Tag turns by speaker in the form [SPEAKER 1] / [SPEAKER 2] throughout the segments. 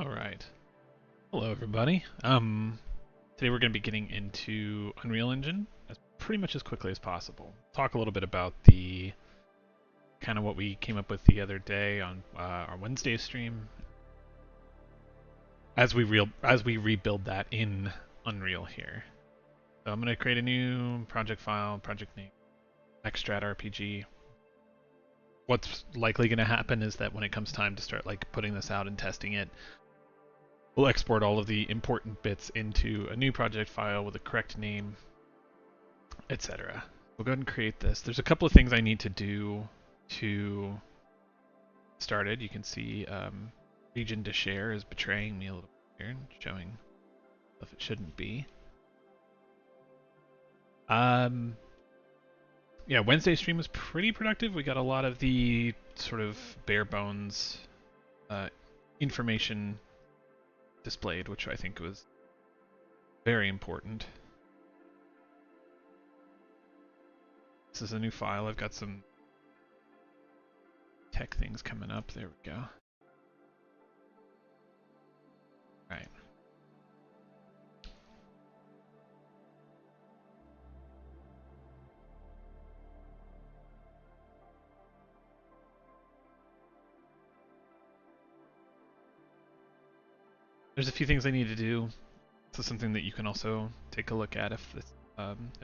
[SPEAKER 1] All right. Hello, everybody. Today we're going to be getting into Unreal Engine as pretty much as quickly as possible. Talk a little bit about the kind of what we came up with the other day on our Wednesday stream as we rebuild that in Unreal here. So I'm going to create a new project file, project name, Extrat RPG. What's likely going to happen is that when it comes time to start like putting this out and testing it, we'll export all of the important bits into a new project file with a correct name, etc. We'll go ahead and create this. There's a couple of things I need to do to start it. You can see region to share is betraying me a little bit here and showing stuff it shouldn't be. Yeah, Wednesday's stream was pretty productive. We got a lot of the sort of bare bones information displayed, which I think was very important. This is a new file. I've got some tech things coming up. There we go. Right. There's a few things I need to do. This is something that you can also take a look at if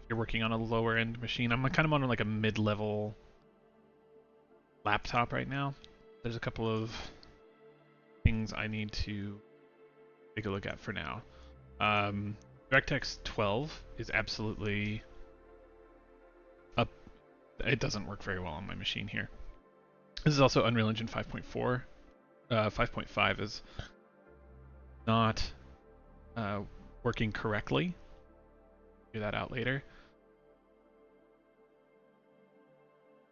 [SPEAKER 1] you're working on a lower end machine. I'm kind of on like a mid-level laptop right now. There's a couple of things I need to take a look at for now. DirectX 12 is absolutely up. It doesn't work very well on my machine here. This is also Unreal Engine 5.4. 5.5 is not working correctly. Figure that out later.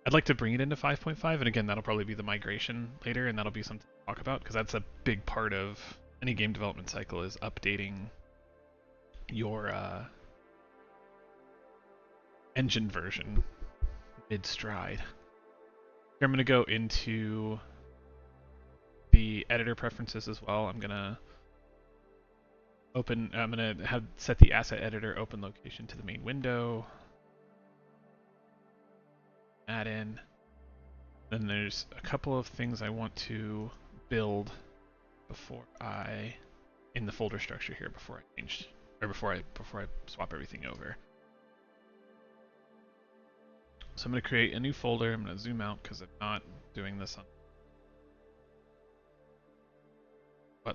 [SPEAKER 1] I'd like to bring it into 5.5, and again, that'll probably be the migration later, and that'll be something to talk about, because that's a big part of any game development cycle, is updating your engine version mid-stride. Here I'm going to go into the editor preferences as well. I'm going to set the asset editor open location to the main window. Add in. Then there's a couple of things I want to build in the folder structure here before I swap everything over. So I'm going to create a new folder. I'm going to zoom out because I'm not doing this on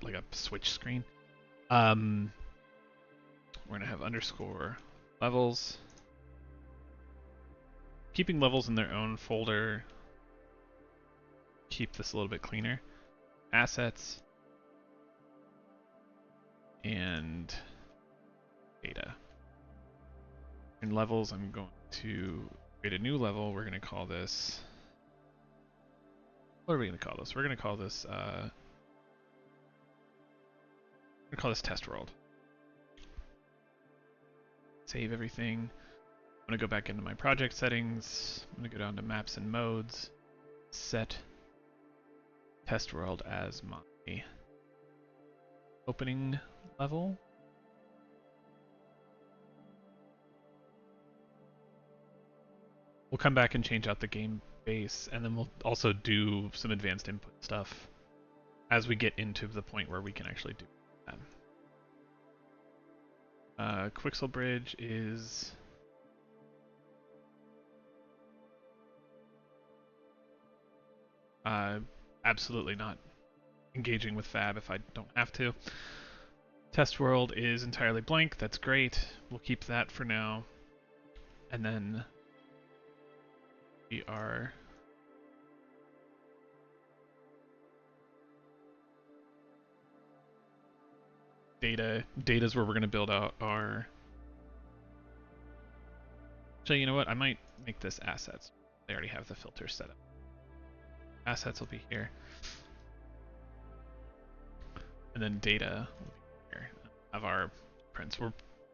[SPEAKER 1] like a switch screen. We're going to have underscore levels. Keeping levels in their own folder. Keep this a little bit cleaner. Assets. And data. In levels, I'm going to create a new level. We're going to call this... What are we going to call this? We're going to call this... test world. Save everything. I'm going to go back into my project settings. I'm going to go down to maps and modes. Set test world as my opening level. We'll come back and change out the game base, and then we'll also do some advanced input stuff as we get into the point where we can actually do that. Quixel Bridge is absolutely not engaging with Fab if I don't have to. Test world is entirely blank. That's great. We'll keep that for now. And then we are data is where we're going to build out our... So you know what? I might make this assets. They already have the filter set up. Assets will be here. And then data will be here. Of our prints. We're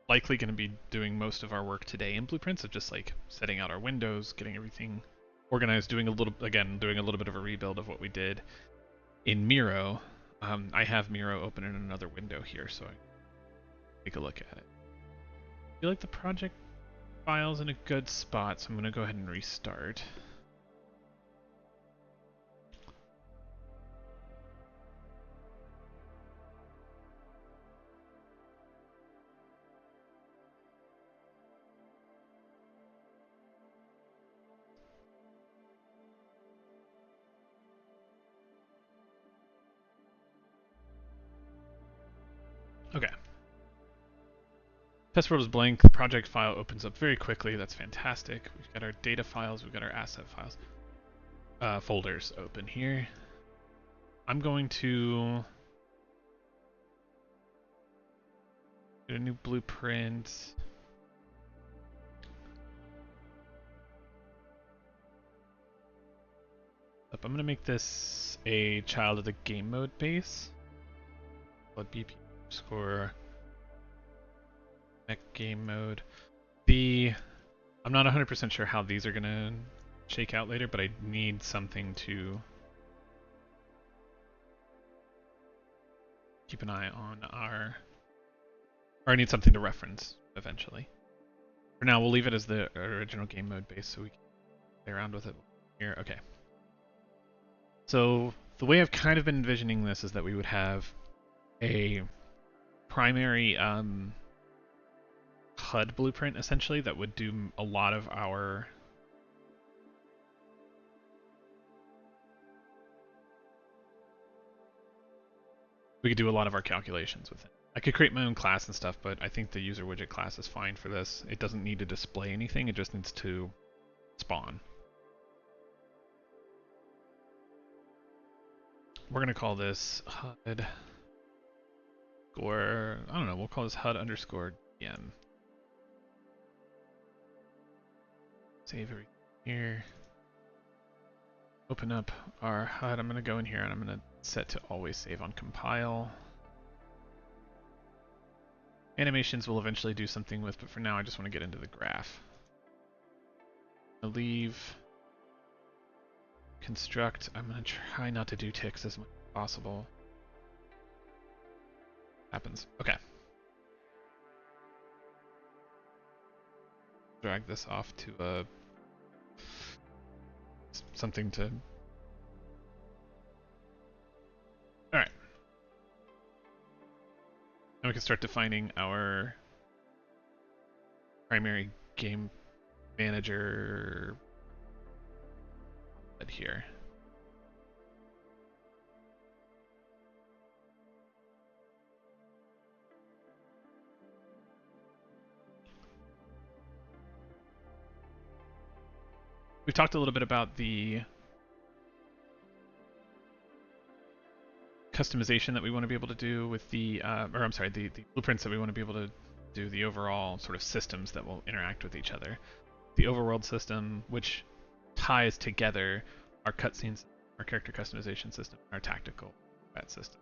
[SPEAKER 1] likely going to be doing most of our work today in Blueprints of just like setting out our windows, getting everything organized, doing a little bit of a rebuild of what we did in Miro. I have Miro open in another window here, so I can take a look at it. I feel like the project file's in a good spot, so I'm going to go ahead and restart. Okay. Test world is blank. The project file opens up very quickly. That's fantastic. We've got our data files. We've got our asset files. Folders open here. I'm going to get a new blueprint. I'm going to make this a child of the game mode base. Let BP score Mech game mode. I'm not 100% sure how these are going to shake out later, but I need something to keep an eye on or I need something to reference eventually. For now, we'll leave it as the original game mode base so we can play around with it here. Okay. So the way I've kind of been envisioning this is that we would have a primary HUD blueprint, essentially, that would do a lot of our we could do a lot of our calculations with it. I could create my own class and stuff, but I think the user widget class is fine for this. It doesn't need to display anything, it just needs to spawn. We're going to call this HUD score, I don't know, we'll call this HUD underscore DM. Save everything here. Open up our HUD. I'm going to go in here and I'm going to set to always save on compile. Animations will eventually do something with, but for now I just want to get into the graph. I'll leave construct. I'm going to try not to do ticks as much as possible. Happens. Okay. Drag this off to something to... Alright. Now we can start defining our primary game manager here. We've talked a little bit about the customization that we want to be able to do with the, the blueprints that we want to be able to do, the overall sort of systems that will interact with each other. The overworld system, which ties together our cutscenes, our character customization system, our tactical combat system.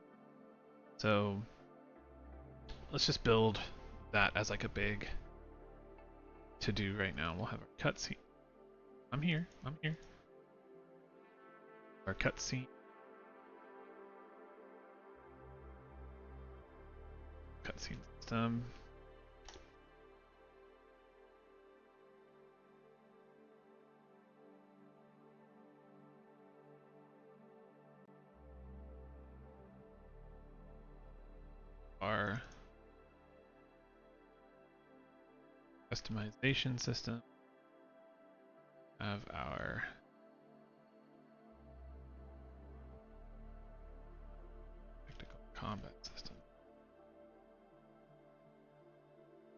[SPEAKER 1] So let's just build that as like a big to do right now. We'll have our cutscene. I'm here. Our cutscene. Cutscene system. Our customization system. Have our tactical combat system.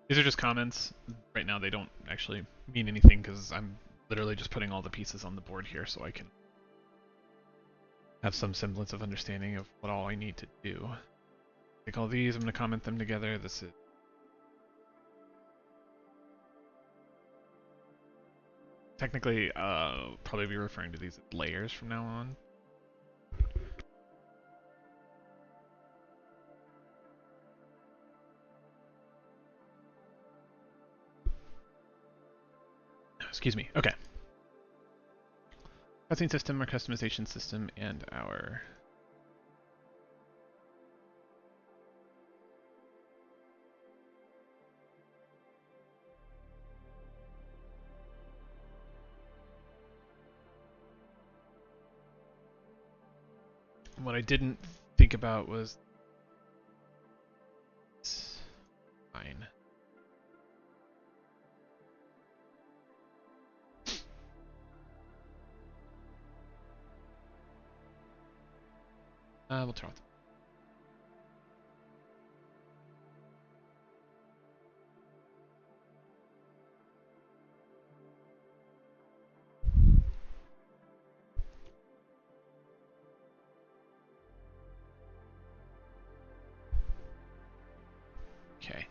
[SPEAKER 1] These are just comments. Right now they don't actually mean anything because I'm literally just putting all the pieces on the board here so I can have some semblance of understanding of what all I need to do. Take all these, I'm going to comment them together. This is technically probably be referring to these as layers from now on. Excuse me. Okay. Cutscene system, our customization system, and our What I didn't think about was fine. We'll turn off. Okay.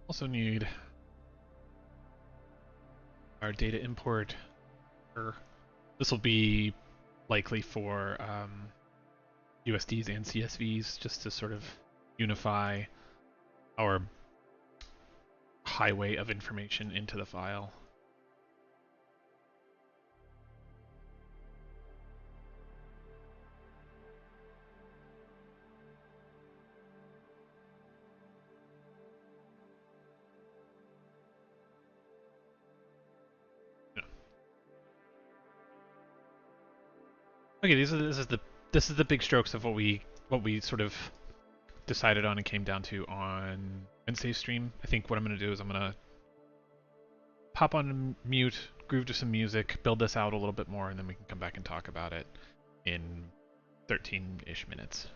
[SPEAKER 1] Also need our data import. This will be likely for USDs and CSVs, just to sort of unify our highway of information into the file. Okay, this is the big strokes of what we sort of decided on and came down to on Wednesday's stream. I think what I'm going to do is I'm going to pop on mute, groove to some music, build this out a little bit more, and then we can come back and talk about it in 13-ish minutes.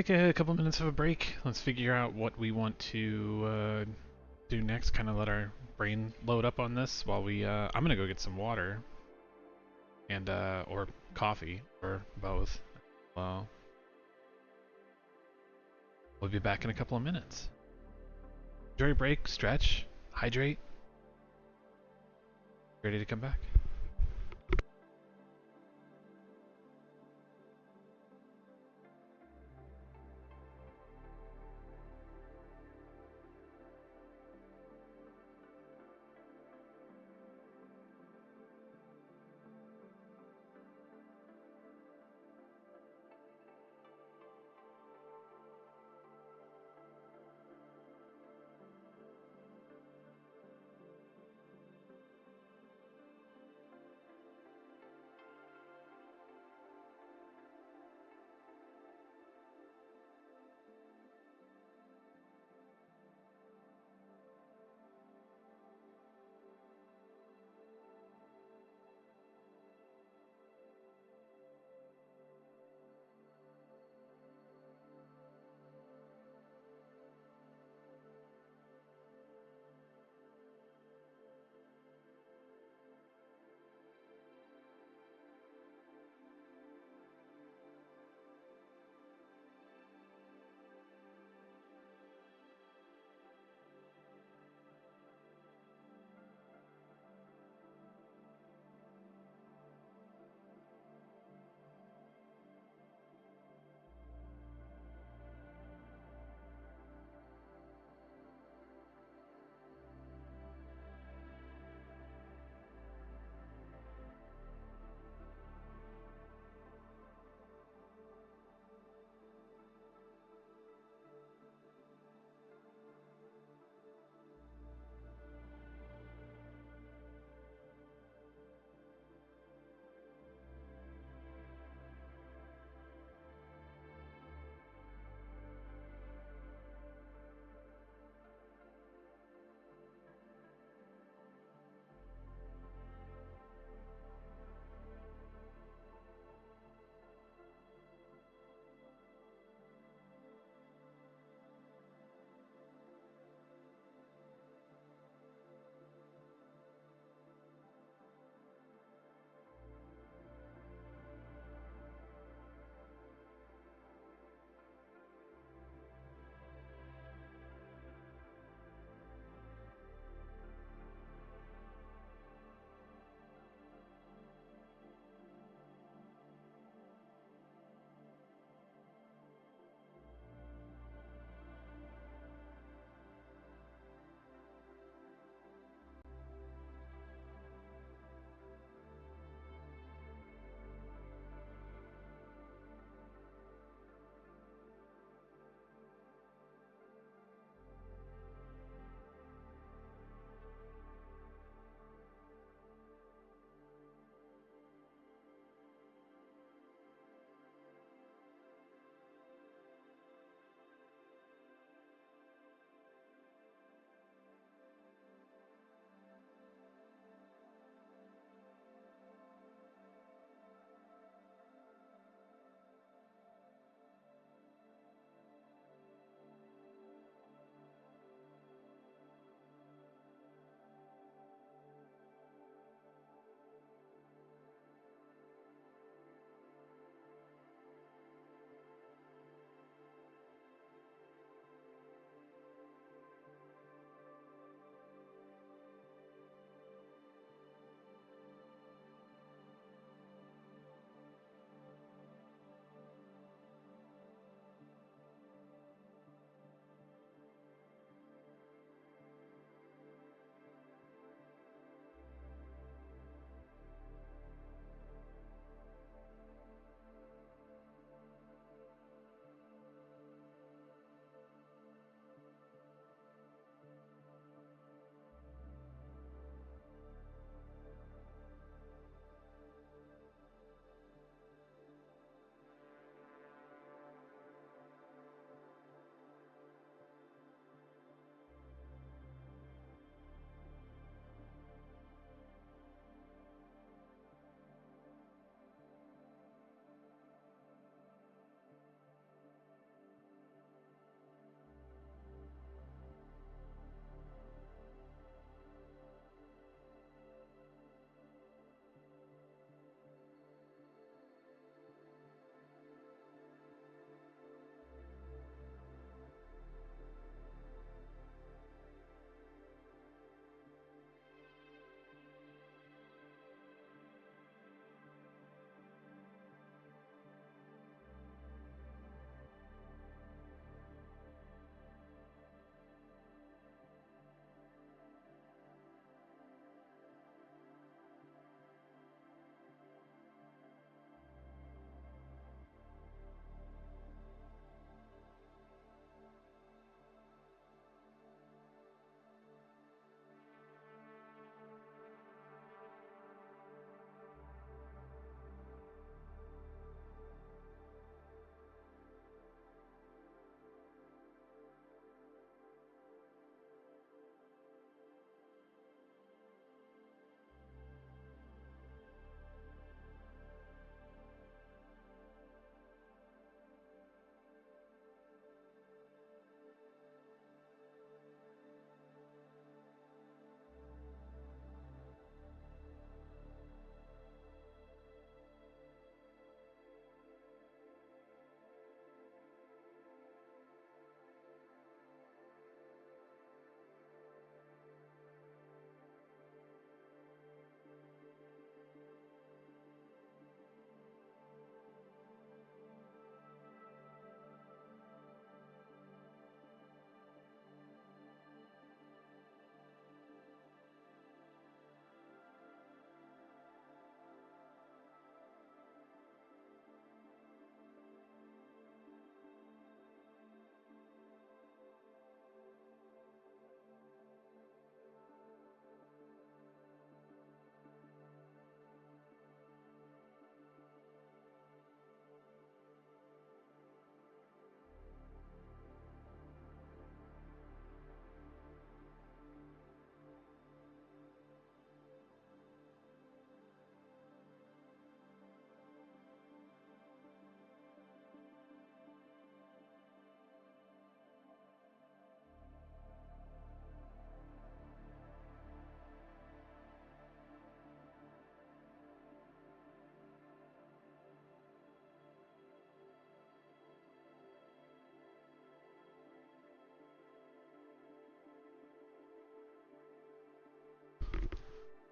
[SPEAKER 1] take a couple minutes of a break. Let's figure out what we want to do next. Kind of let our brain load up on this while we. I'm gonna go get some water and or coffee or both. Well, we'll be back in a couple of minutes. Enjoy your break, stretch, hydrate. Ready to come back.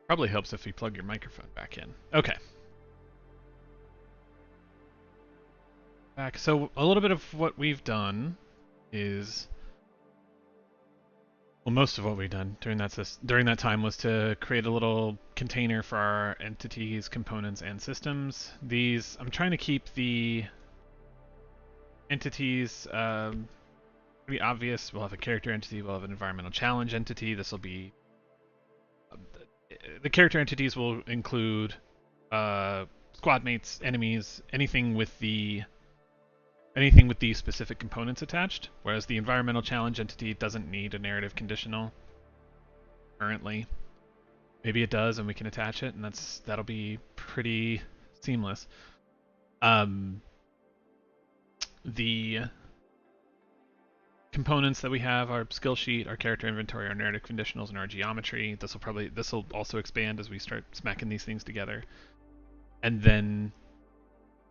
[SPEAKER 1] Probably helps if we plug your microphone back in. Okay. Back. So a little bit of what we've done is, well, most of what we've done during that time was to create a little container for our entities, components, and systems. These, I'm trying to keep the entities pretty obvious. We'll have a character entity, we'll have an environmental challenge entity. This will be the character entities will include squad mates, enemies, anything with the specific components attached, whereas the environmental challenge entity doesn't need a narrative conditional currently. Maybe it does and we can attach it, and that'll be pretty seamless. The components that we have, our skill sheet, our character inventory, our narrative conditionals, and our geometry. This will also expand as we start smacking these things together. And then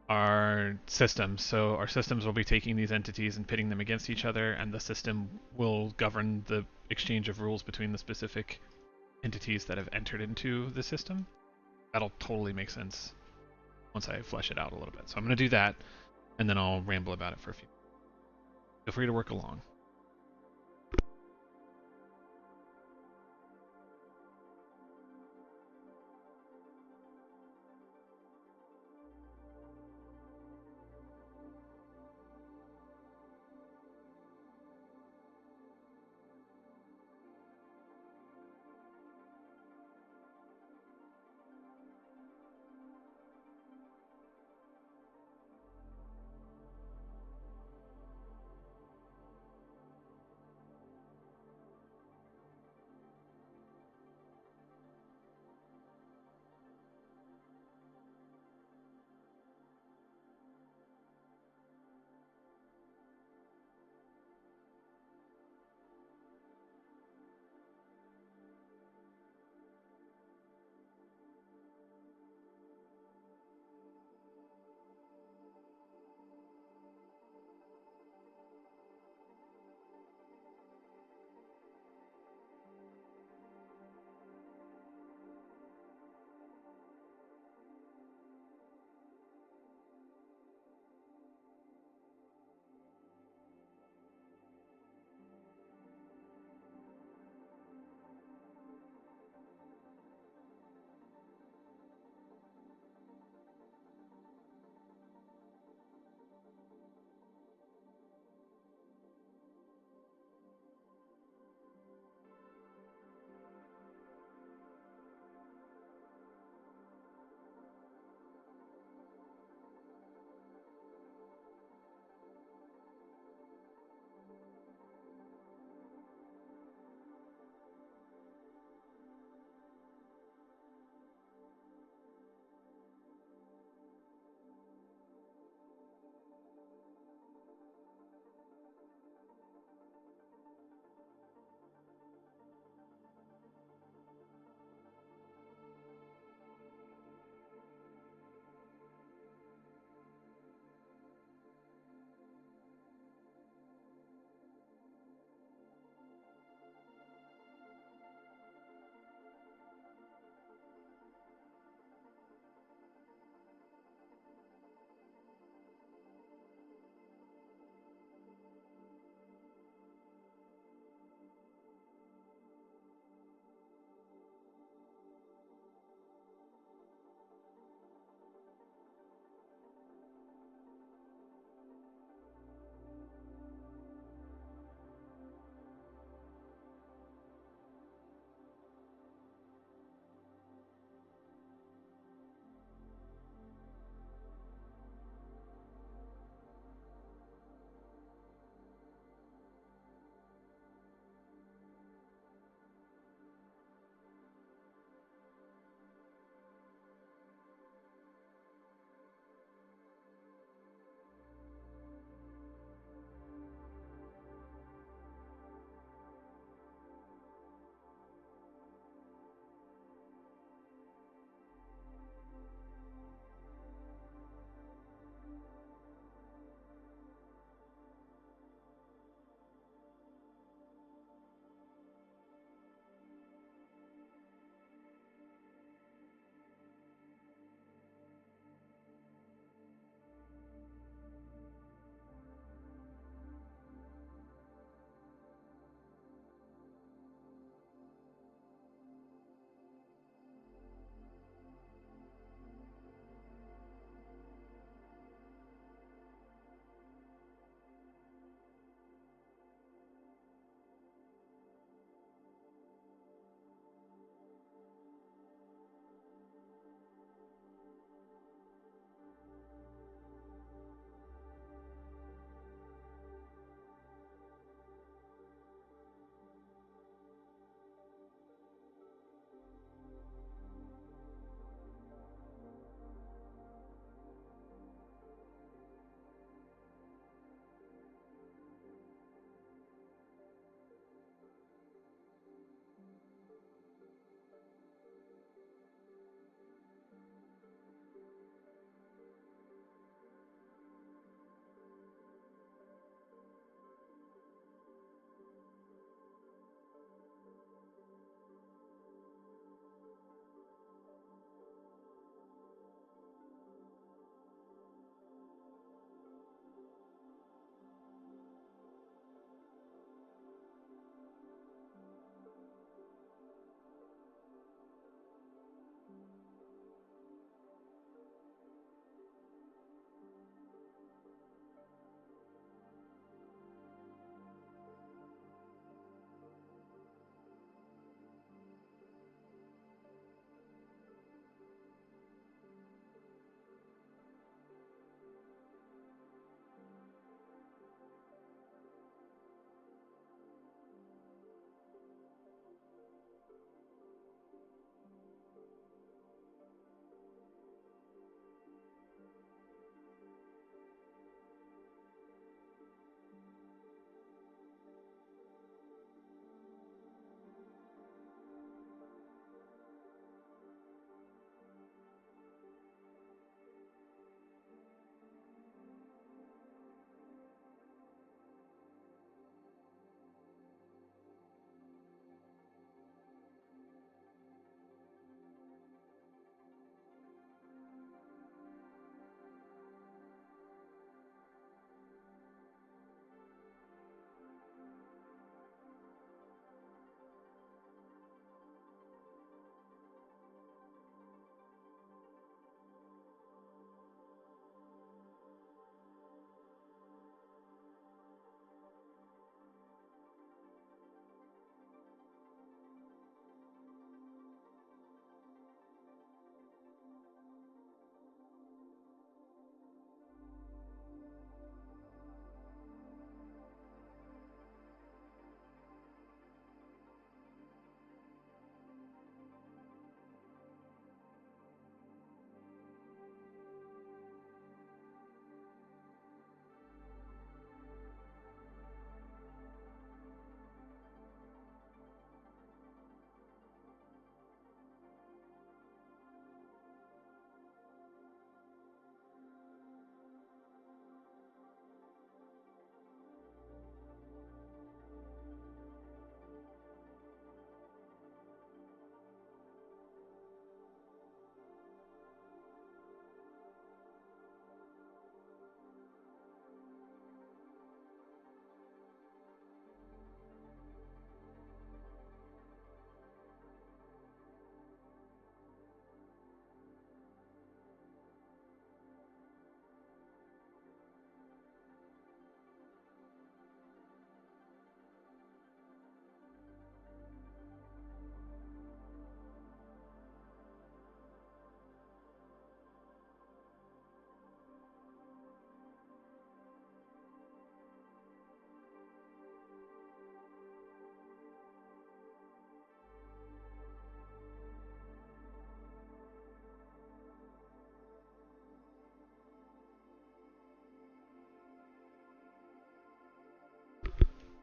[SPEAKER 1] our systems. So our systems will be taking these entities and pitting them against each other, and the system will govern the exchange of rules between the specific entities that have entered into the system. That'll totally make sense once I flesh it out a little bit. So I'm going to do that, and then I'll ramble about it for a few. Feel free to work along.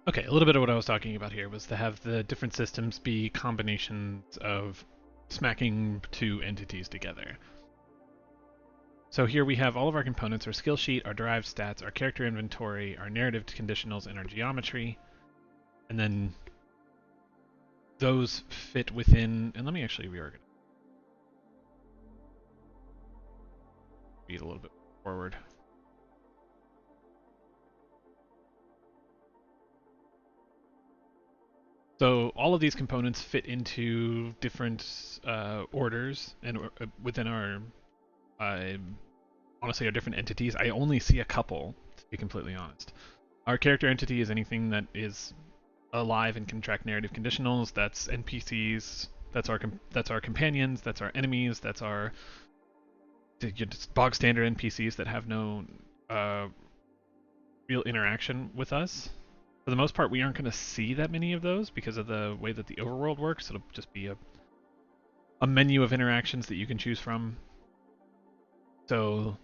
[SPEAKER 1] Okay, a little bit of what I was talking about here was to have the different systems be combinations of smacking two entities together. So here we have all of our components, our skill sheet, our derived stats, our character inventory, our narrative conditionals, and our geometry. And then those fit within, and let me actually reorganize. Read a little bit forward. So all of these components fit into different orders and within our, I want to say, our different entities. I only see a couple, to be completely honest. Our character entity is anything that is alive and can track narrative conditionals. That's NPCs. That's our companions. That's our enemies. That's our bog standard NPCs that have no real interaction with us. For the most part, we aren't going to see that many of those because of the way that the overworld works. It'll just be a menu of interactions that you can choose from. So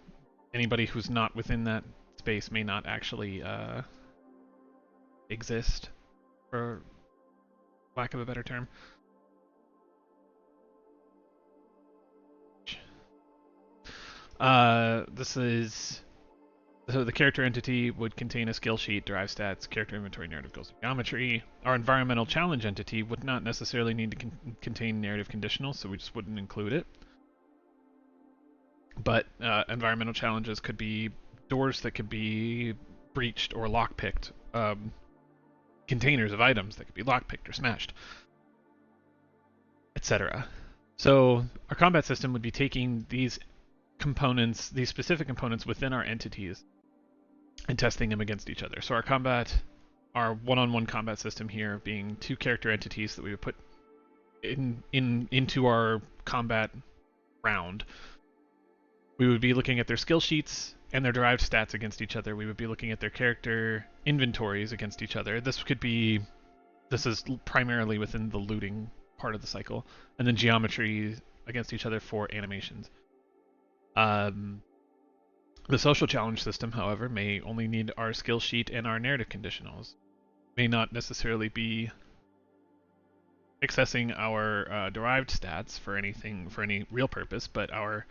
[SPEAKER 1] anybody who's not within that space may not actually exist, for lack of a better term. This is So the character entity would contain a skill sheet, derived stats, character inventory, narrative goals, and geometry. Our environmental challenge entity would not necessarily need to contain narrative conditionals, so we just wouldn't include it. But environmental challenges could be doors that could be breached or lockpicked, containers of items that could be lockpicked or smashed, etc. So our combat system would be taking these components, these specific components within our entities, and testing them against each other. So our one-on-one combat system here being two character entities that we would put into our combat round. We would be looking at their skill sheets and their derived stats against each other. We would be looking at their character inventories against each other. This is primarily within the looting part of the cycle, and then geometry against each other for animations. The social challenge system, however, may only need our skill sheet and our narrative conditionals. May not necessarily be accessing our derived stats for any real purpose, but our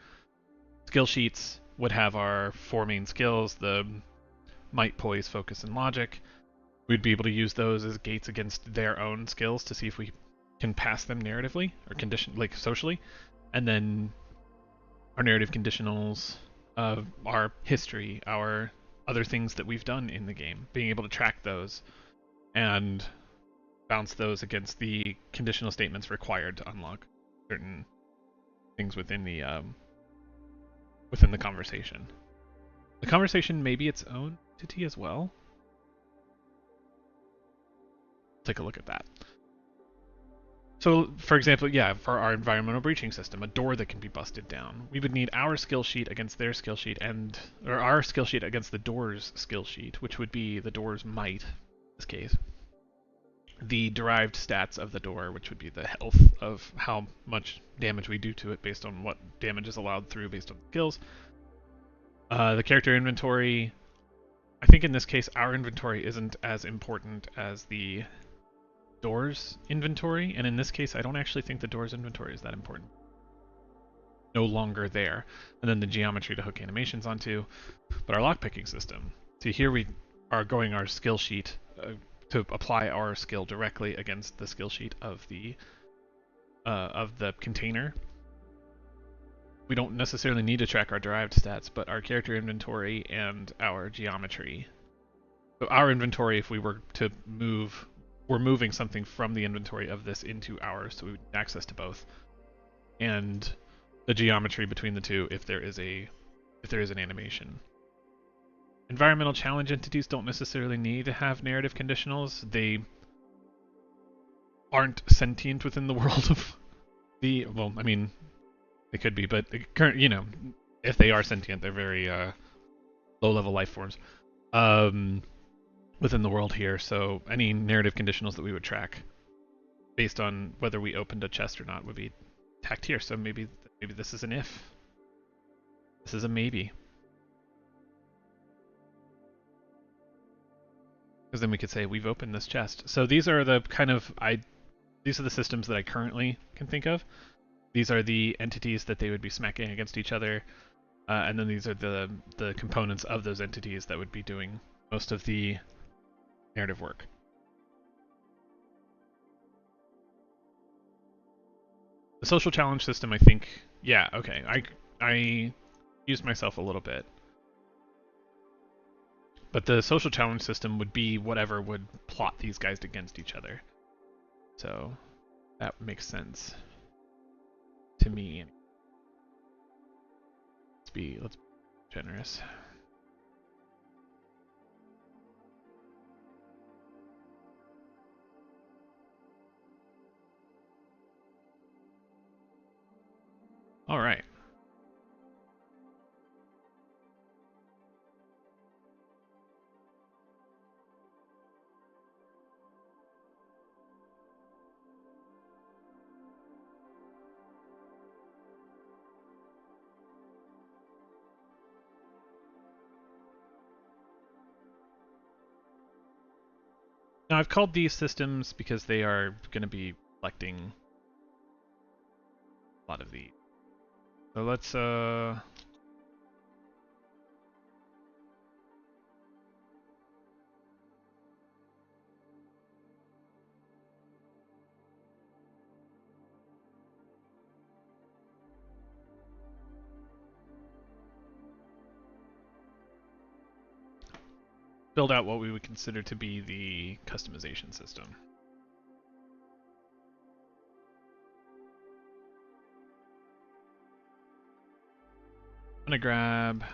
[SPEAKER 1] skill sheets would have our four main skills: the might, poise, focus, and logic. We'd be able to use those as gates against their own skills to see if we can pass them narratively or socially, and then our narrative conditionals of our history, our other things that we've done in the game, being able to track those and bounce those against the conditional statements required to unlock certain things within the conversation. The conversation may be its own entity as well. Take a look at that. So, for example, for our environmental breaching system, a door that can be busted down, we would need our skill sheet against their skill sheet, or our skill sheet against the door's skill sheet, which would be the door's might, in this case. The derived stats of the door, which would be the health of how much damage we do to it based on what damage is allowed through based on skills. The character inventory, I think in this case our inventory isn't as important as the door's inventory, and in this case I don't actually think the door's inventory is that important. No longer there. And then the geometry to hook animations onto. But our lockpicking system, see here we are going our skill sheet to apply our skill directly against the skill sheet of the container. We don't necessarily need to track our derived stats, but our character inventory and our geometry. So our inventory, if we were to move, we're moving something from the inventory of this into ours, so we would have access to both. And the geometry between the two if there is an animation. Environmental challenge entities don't necessarily need to have narrative conditionals. They aren't sentient within the world of the, well, I mean, they could be, but if they are sentient, they're very low-level life forms within the world here. So any narrative conditionals that we would track based on whether we opened a chest or not would be tacked here. So maybe this is an if. This is a maybe. Because then we could say we've opened this chest. So these are the kind of these are the systems that I currently can think of. These are the entities that they would be smacking against each other, and then these are the components of those entities that would be doing most of the narrative work. The social challenge system, I think, yeah, okay. I used myself a little bit. But the social challenge system would be whatever would plot these guys against each other. So that makes sense to me. Let's be generous. All right. Now I've called these systems because they are going to be collecting a lot of these. So let's build out what we would consider to be the customization system. I'm going to grab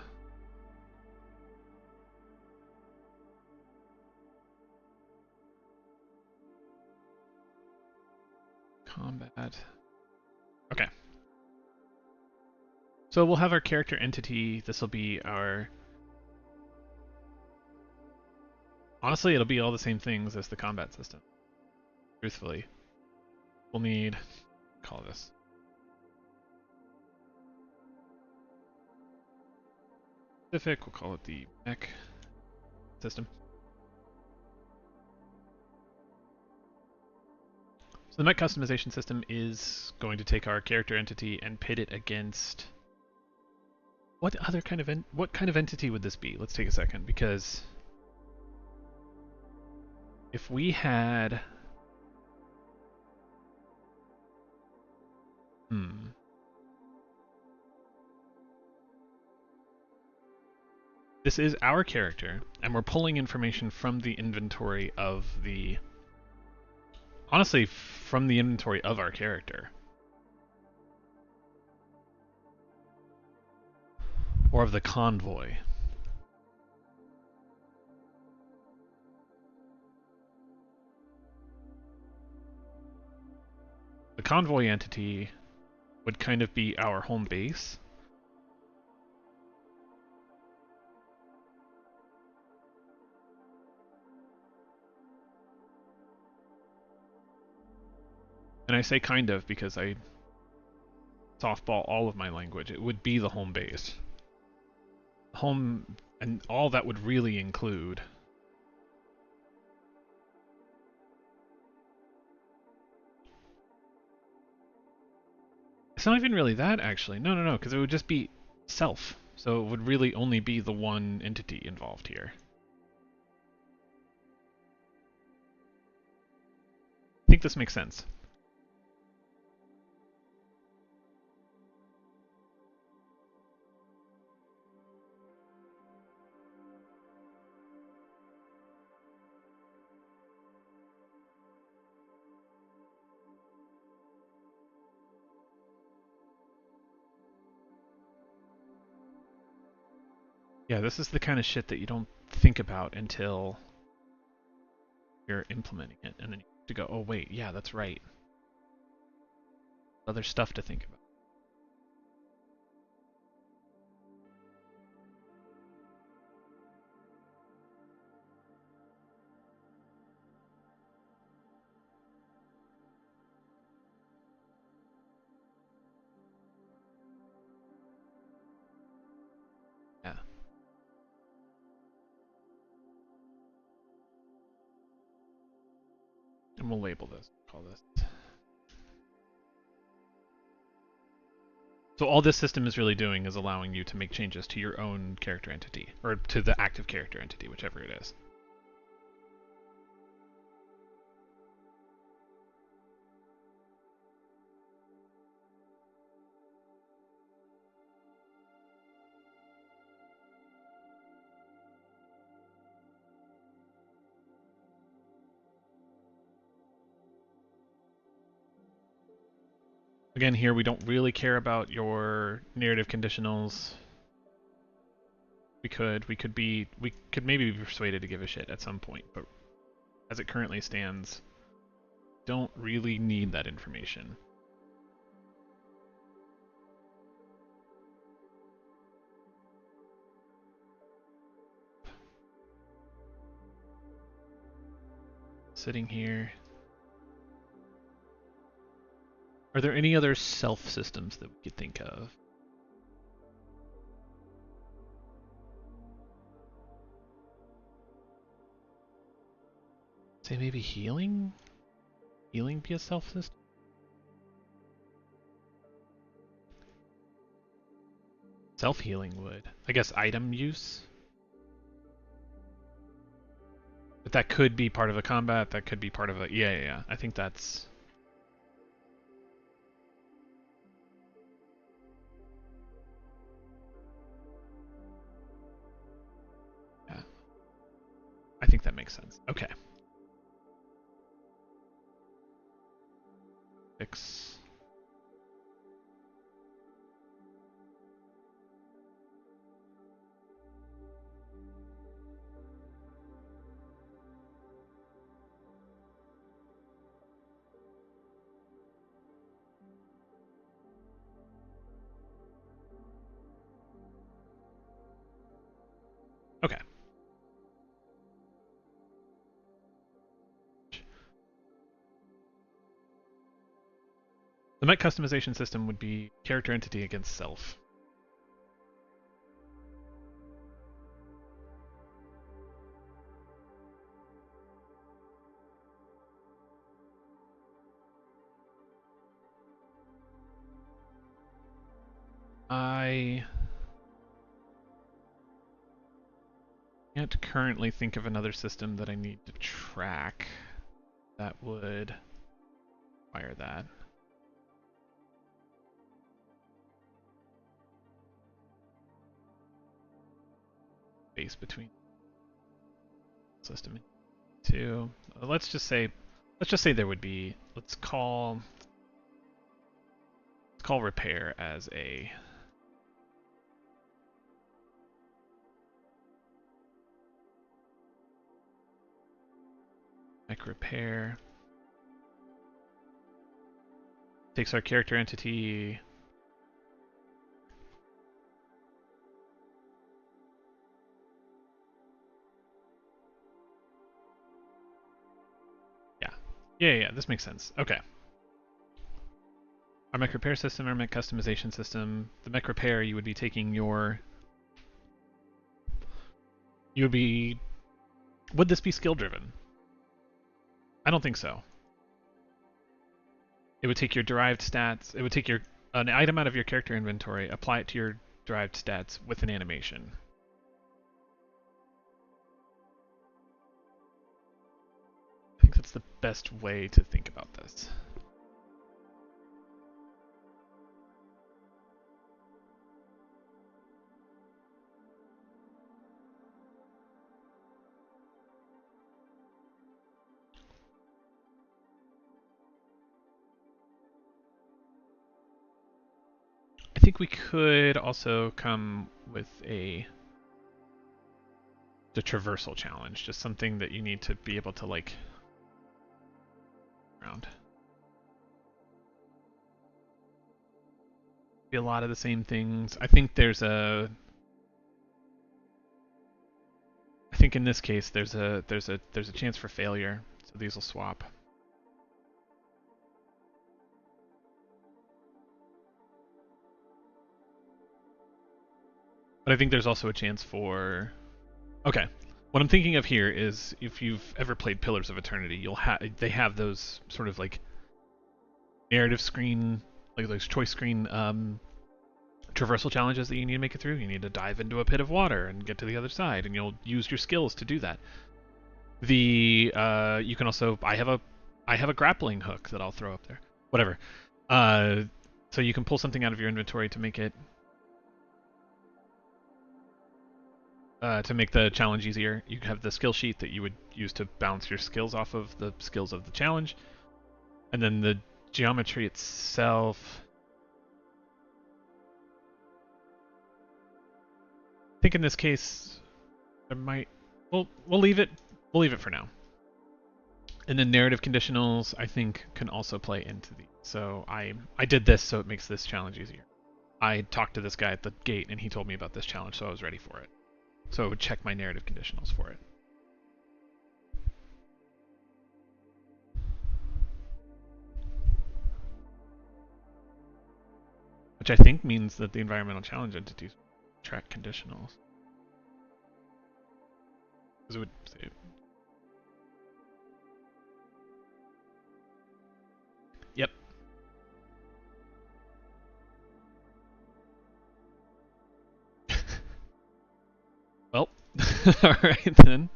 [SPEAKER 1] combat. Okay. So we'll have our character entity. This will be our... Honestly, it'll be all the same things as the combat system. Truthfully. We'll need... call this. Specific, we'll call it the Mech system. So the Mech customization system is going to take our character entity and pit it against... What kind of entity would this be? Let's take a second, because if we had... This is our character, and we're pulling information from the inventory of the... Honestly, from the inventory of our character. Or of the convoy. The convoy entity would kind of be our home base. And I say kind of because I softball all of my language. It would be the home base. Home, and all that would really include... It's not even really that, actually. No, because it would just be self. So it would really only be the one entity involved here. I think this makes sense. Yeah, this is the kind of shit that you don't think about until you're implementing it, and then you have to go, oh wait, yeah, that's right. Other stuff to think about. Yeah. and we'll label this. Call this. So all this system is really doing is allowing you to make changes to your own character entity, or to the active character entity, whichever it is. Again, here we don't really care about your narrative conditionals. We could maybe be persuaded to give a shit at some point, but as it currently stands, don't really need that information. Sitting here. Are there any other self systems that we could think of? Say maybe healing? Healing be a self system? Self-healing would. I guess item use? But that could be part of a combat, that could be part of a... Yeah. I think that's... Yeah. I think that makes sense. Okay. Fix... Okay. The Mech customization system would be character entity against self. I can't currently think of another system that I need to track that would require that. Space between system and two. Let's just say there would be. Let's call repair as a Mech repair. Takes our character entity. Yeah, this makes sense. Okay. Our Mech repair system, our Mech customization system. The Mech repair, you would be taking your... You would be... Would this be skill driven? I don't think so. It would take your derived stats. It would take an item out of your character inventory, apply it to your derived stats with an animation. I think that's the best way to think about this. I think we could also come with the traversal challenge, just something that you need to be able to like around. Be a lot of the same things. I think in this case there's a chance for failure, so these will swap. But I think there's also a chance for... Okay. what I'm thinking of here is if you've ever played Pillars of Eternity, they have those sort of like narrative screen, like those choice screen traversal challenges that you need to make it through. You need to dive into a pit of water and get to the other side, and you'll use your skills to do that. You can also I have a grappling hook that I'll throw up there. Whatever. So you can pull something out of your inventory to make it to make the challenge easier. You have the skill sheet that you would use to bounce your skills off of the skills of the challenge, and then the geometry itself. I think in this case, there might. We'll leave it. We'll leave it for now. And then narrative conditionals, I think, can also play into these. So I did this so it makes this challenge easier. I talked to this guy at the gate, and he told me about this challenge, so I was ready for it. So I would check my narrative conditionals for it. Which I think means that the environmental challenge entities track conditionals. Because it would say. Yep. Well, alright then.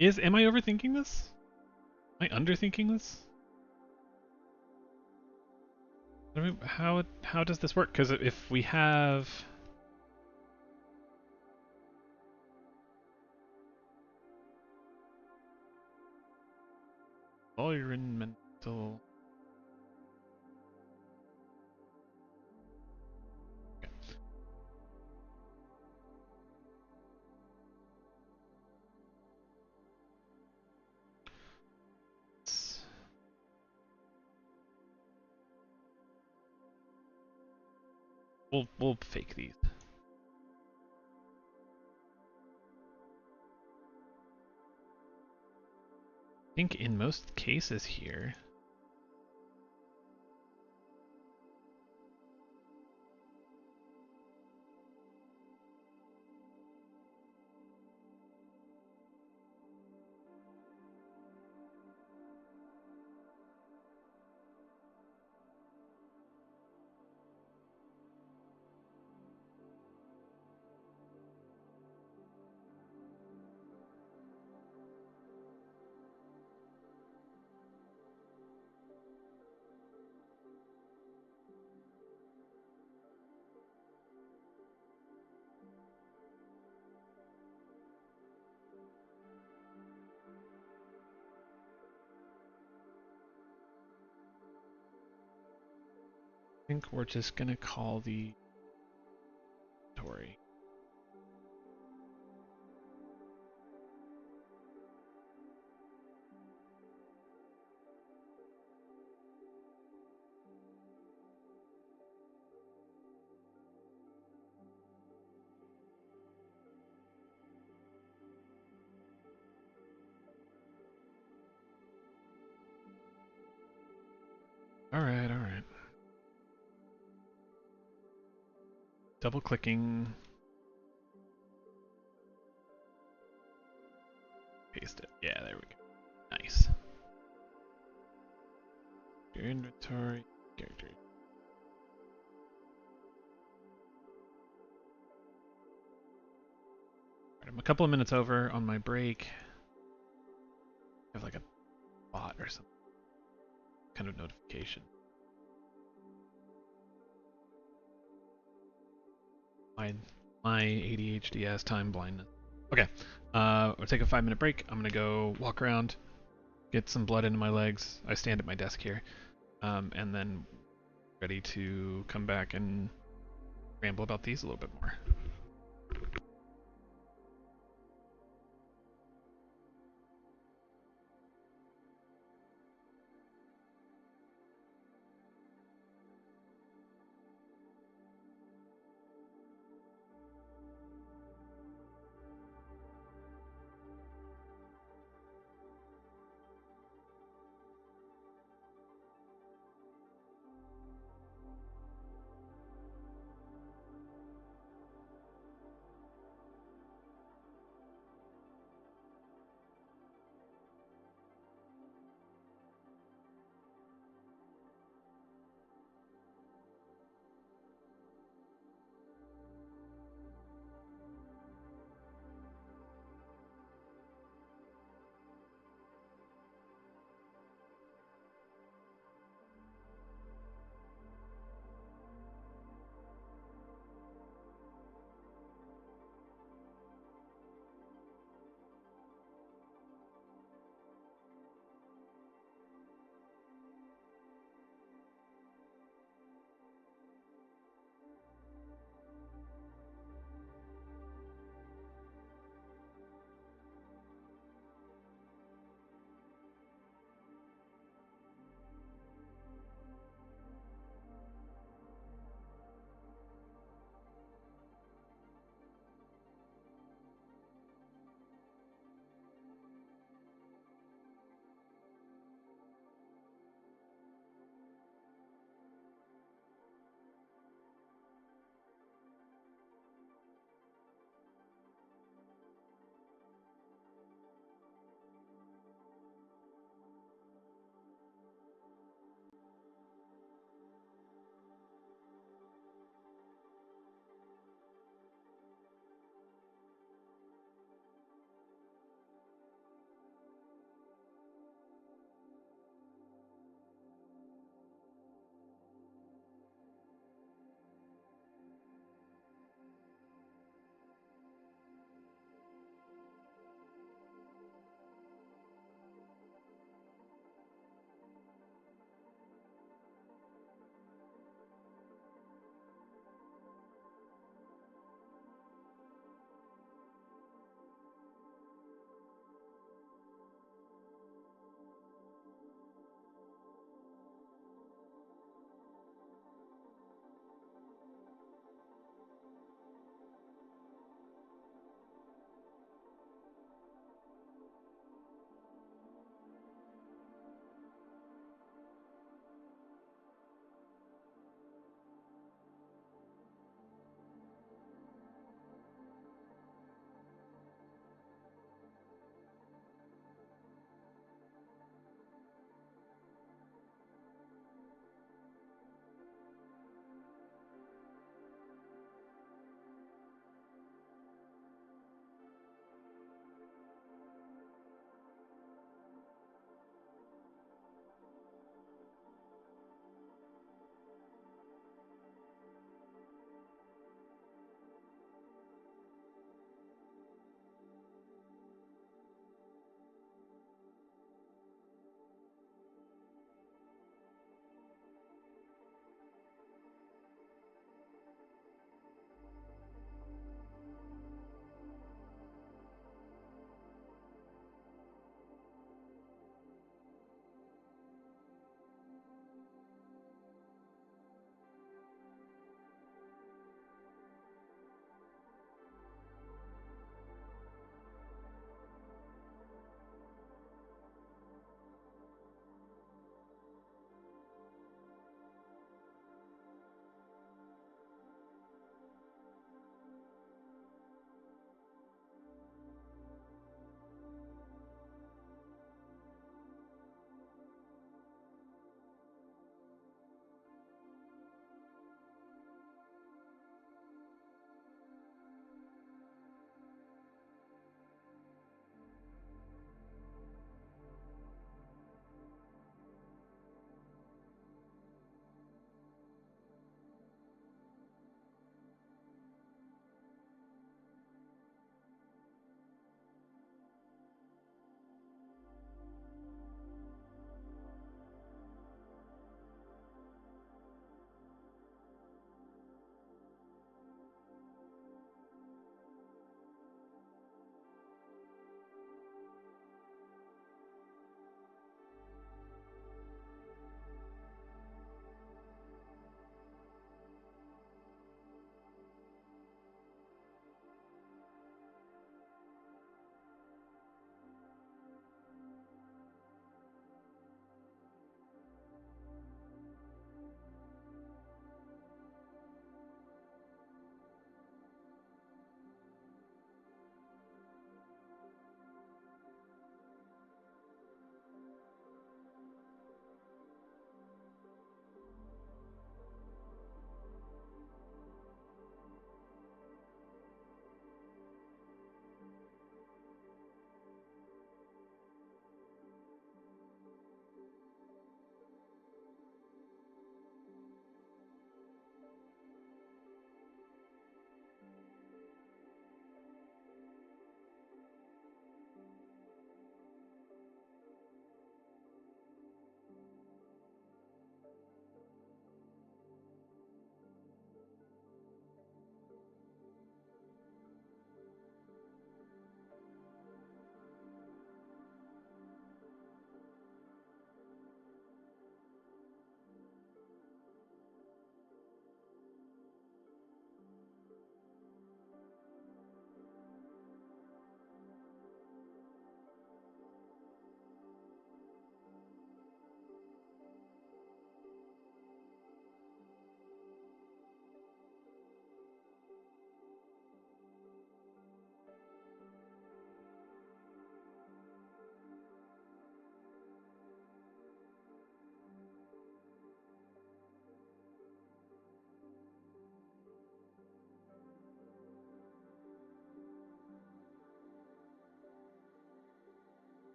[SPEAKER 1] Am I overthinking this? Am I underthinking this? I mean, how does this work? Because if we have environmental. Okay. We'll fake these. I think in most cases here. I think we're just gonna call the inventory. Alright, alright. Double clicking. Paste it. Yeah, there we go. Nice. Your inventory, characters. Right, I'm a couple of minutes over on my break. I have like a bot or something. Kind of notification. My ADHD ass time blindness. Okay. We'll take a 5-minute break. I'm gonna go walk around, get some blood into my legs. I stand at my desk here, and then ready to come back and ramble about these a little bit more.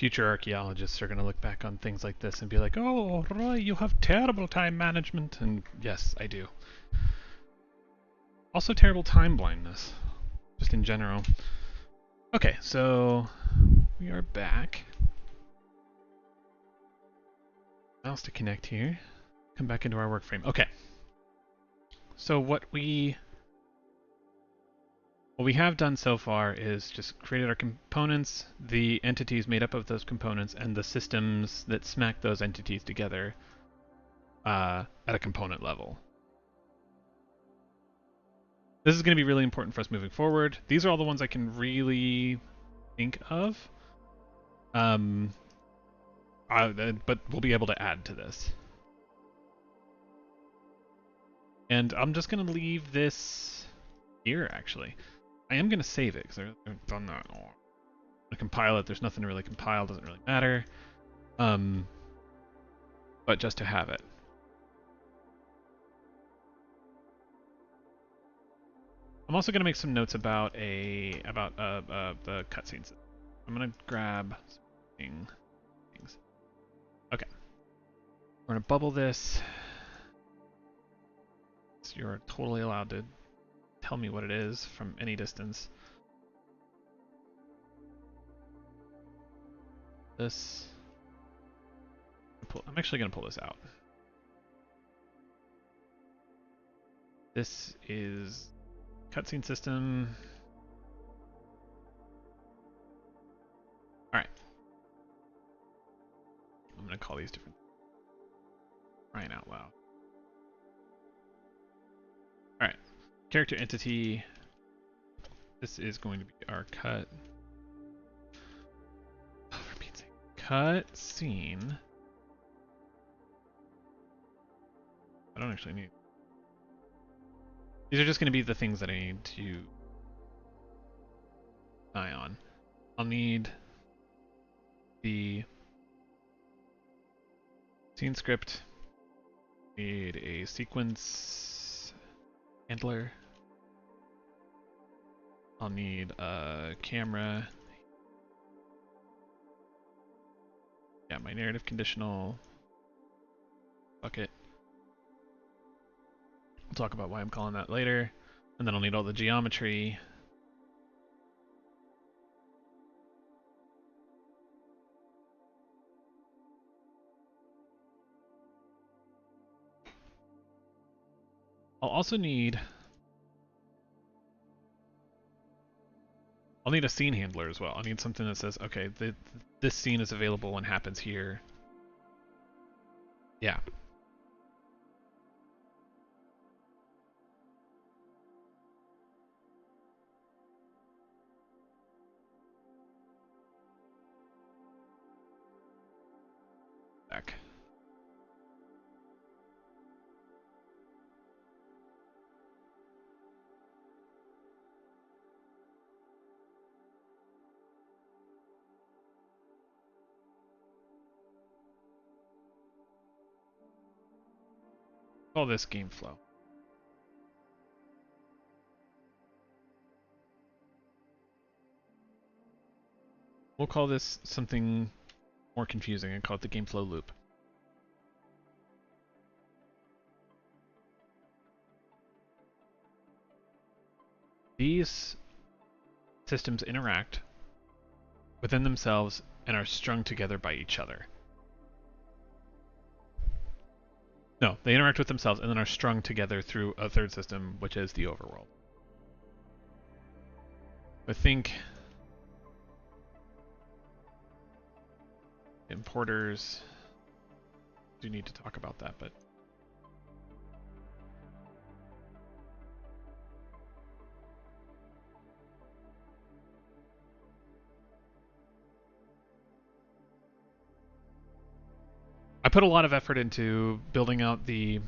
[SPEAKER 1] future archaeologists are going to look back on things like this and be like, oh, Roy, you have terrible time management. And yes, I do. Also terrible time blindness, just in general. Okay, so we are back. Mouse to connect here. Come back into our work frame. Okay. So what we have done so far is just created our components, the entities made up of those components, and the systems that smack those entities together at a component level. This is going to be really important for us moving forward. These are all the ones I can really think of. But we'll be able to add to this. And I'm just going to leave this here, actually. I am going to save it, because I've done that. I'm going to compile it. There's nothing to really compile. Doesn't really matter. But just to have it. I'm also going to make some notes about the cutscenes. I'm going to grab some things. Okay. We're going to bubble this. So you're totally allowed to tell me what it is from any distance. This. I'm actually going to pull this out. This is cutscene system. Alright. I'm going to call these different. Crying out loud. Alright. Character entity. This is going to be our cut. Oh, for Pete's sake. Cut scene. I don't actually need. These are just going to be the things that I need to eye on. I'll need the scene script. Need a sequence handler. I'll need a camera. Yeah, my narrative conditional bucket. We'll talk about why I'm calling that later. And then I'll need all the geometry. I'll also need... I'll need a scene handler as well. I'll need something that says, okay, this scene is available and happens here. Yeah. Back. Call this game flow. We'll call this something more confusing and call it the game flow loop. These systems interact within themselves and are strung together by each other. No, they interact with themselves and then are strung together through a third system, which is the overworld. I think importers do need to talk about that, but I put a lot of effort into building out the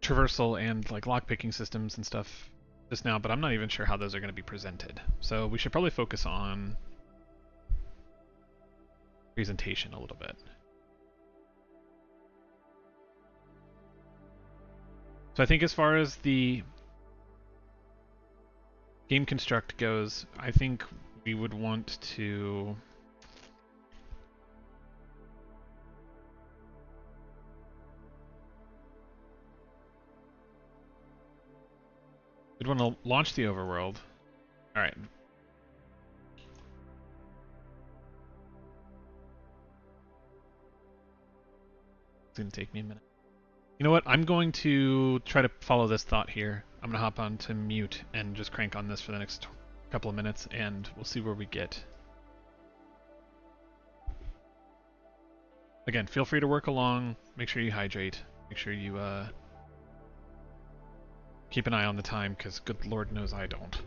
[SPEAKER 1] traversal and like lockpicking systems and stuff just now, but I'm not even sure how those are going to be presented. So we should probably focus on presentation a little bit. So I think as far as the game construct goes, I think we would want to we'd want to launch the overworld. All right. It's gonna take me a minute. You know what? I'm going to try to follow this thought here. I'm gonna hop on to mute and just crank on this for the next couple of minutes, and we'll see where we get. Again, feel free to work along. Make sure you hydrate. Make sure you keep an eye on the time, because good Lord knows I don't.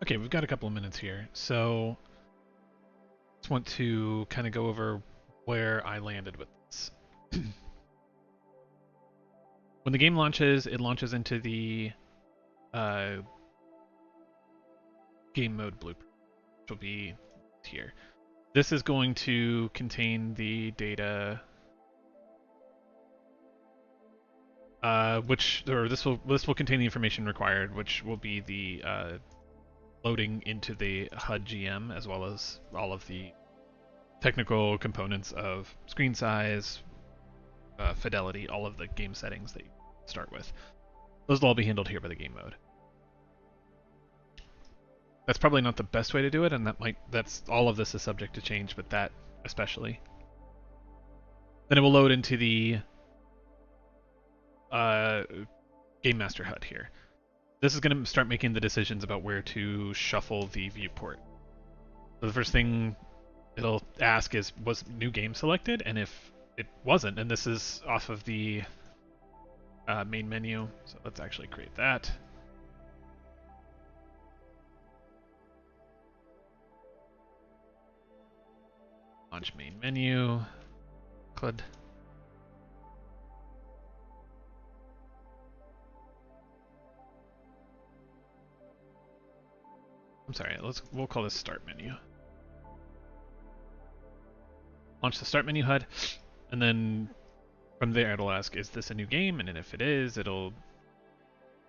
[SPEAKER 1] Okay, we've got a couple of minutes here, so just want to kind of go over where I landed with this. When the game launches, it launches into the game mode blueprint, which will be here. This is going to contain the data, this will contain the information required, which will be the loading into the HUD GM, as well as all of the technical components of screen size, fidelity, all of the game settings that you start with. Those will all be handled here by the game mode. That's probably not the best way to do it, and that's all of this is subject to change, but that especially. Then it will load into the Game Master HUD here. This is going to start making the decisions about where to shuffle the viewport. So the first thing it'll ask is, was new game selected? And if it wasn't, and this is off of the main menu, so let's actually create that. Launch main menu, CLUD. I'm sorry, we'll call this start menu. Launch the start menu HUD, and then from there it'll ask, is this a new game? And then if it is, it'll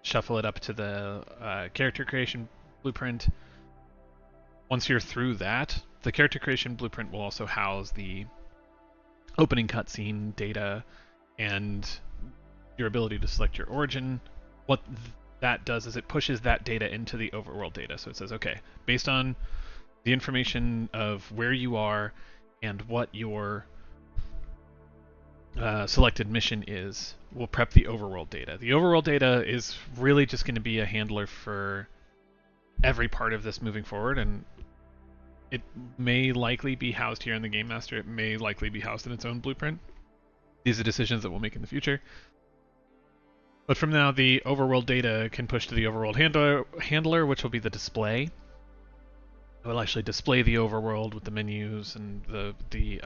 [SPEAKER 1] shuffle it up to the character creation blueprint. Once you're through that, the character creation blueprint will also house the opening cutscene data and your ability to select your origin. What that does is it pushes that data into the overworld data. So it says, okay, based on the information of where you are and what your selected mission is, we'll prep the overworld data. The overworld data is really just going to be a handler for every part of this moving forward, and it may likely be housed here in the Game Master. It may likely be housed in its own blueprint. These are decisions that we'll make in the future. But from now, the overworld data can push to the overworld handler, which will be the display. It will actually display the overworld with the menus and the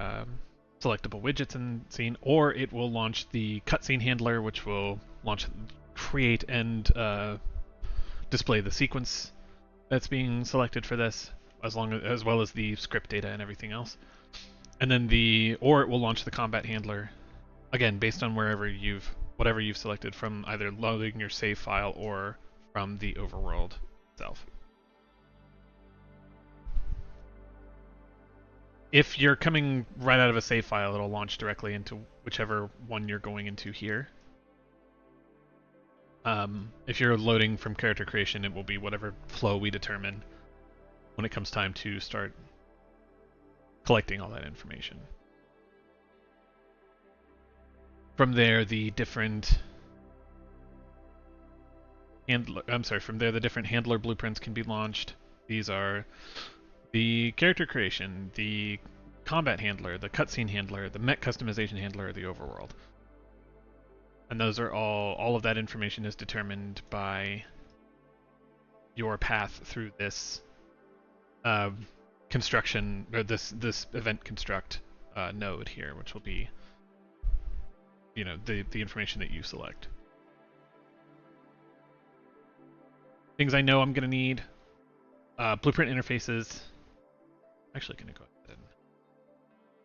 [SPEAKER 1] selectable widgets and scene, or it will launch the cutscene handler, which will create and display the sequence that's being selected for this, as well as the script data and everything else. And then or it will launch the combat handler, again based on whatever you've selected from either loading your save file or from the overworld itself. If you're coming right out of a save file, it'll launch directly into whichever one you're going into here. If you're loading from character creation, it will be whatever flow we determine when it comes time to start collecting all that information. From there, the different handler blueprints can be launched. These are the character creation, the combat handler, the cutscene handler, the mech customization handler, the overworld. And those are all of that information is determined by your path through this construction, or this event construct node here, which will be, the information that you select. Things I know I'm going to need: blueprint interfaces. Actually, going to go ahead and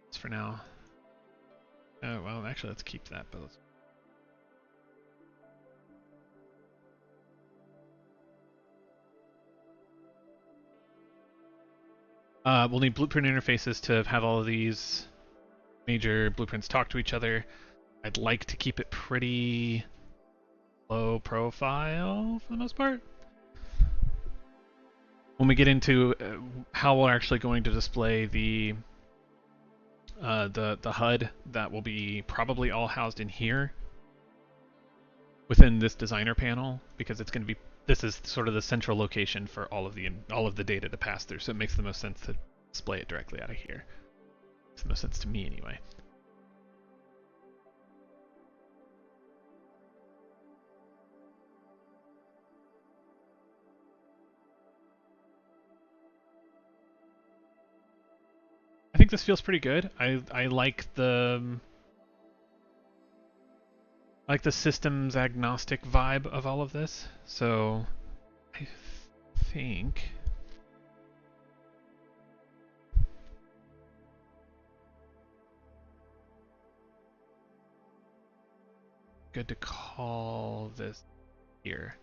[SPEAKER 1] that's for now. Well, actually, let's keep that. But we'll need blueprint interfaces to have all of these major blueprints talk to each other. I'd like to keep it pretty low profile for the most part. When we get into how we're actually going to display the HUD, that will be probably all housed in here within this designer panel, because it's going to be, this is sort of the central location for all of the data to pass through. So it makes the most sense to display it directly out of here. Makes the most sense to me anyway. think this feels pretty good. I like the systems agnostic vibe of all of this. So I think good to call this here.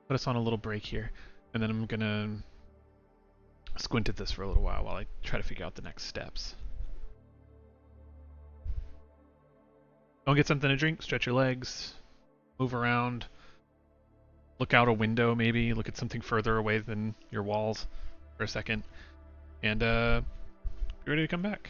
[SPEAKER 1] Put us on a little break here, and then I'm gonna squint at this for a little while I try to figure out the next steps. Go and get something to drink, stretch your legs, move around, look out a window maybe, look at something further away than your walls for a second, and be ready to come back.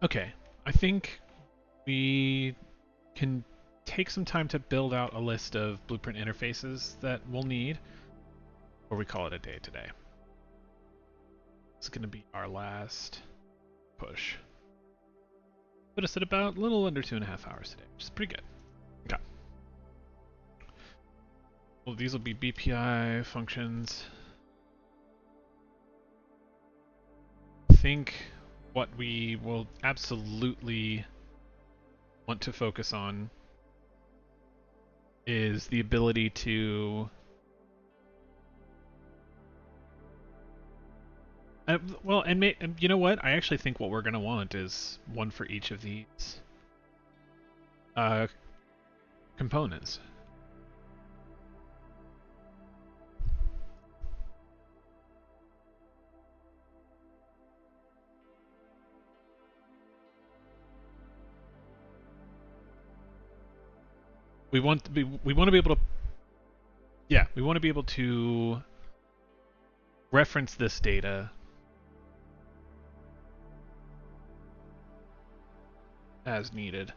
[SPEAKER 1] Okay, I think we can take some time to build out a list of blueprint interfaces that we'll need, or we call it a day today. It's going to be our last push. Put us at about a little under 2.5 hours today, which is pretty good. Okay. Well, these will be BPI functions. I think what we will absolutely want to focus on is the ability to well, and you know what? I actually think what we're going to want is one for each of these components. We want to be able to, yeah, we want to be able to reference this data as needed.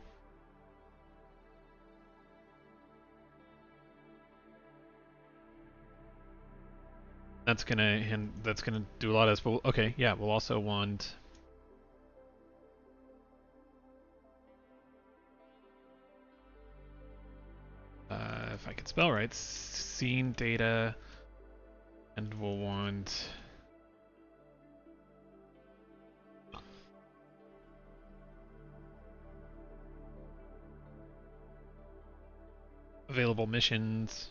[SPEAKER 1] That's gonna do a lot of this. But okay, yeah, we'll also want if I could spell right, scene data, and we'll want available missions.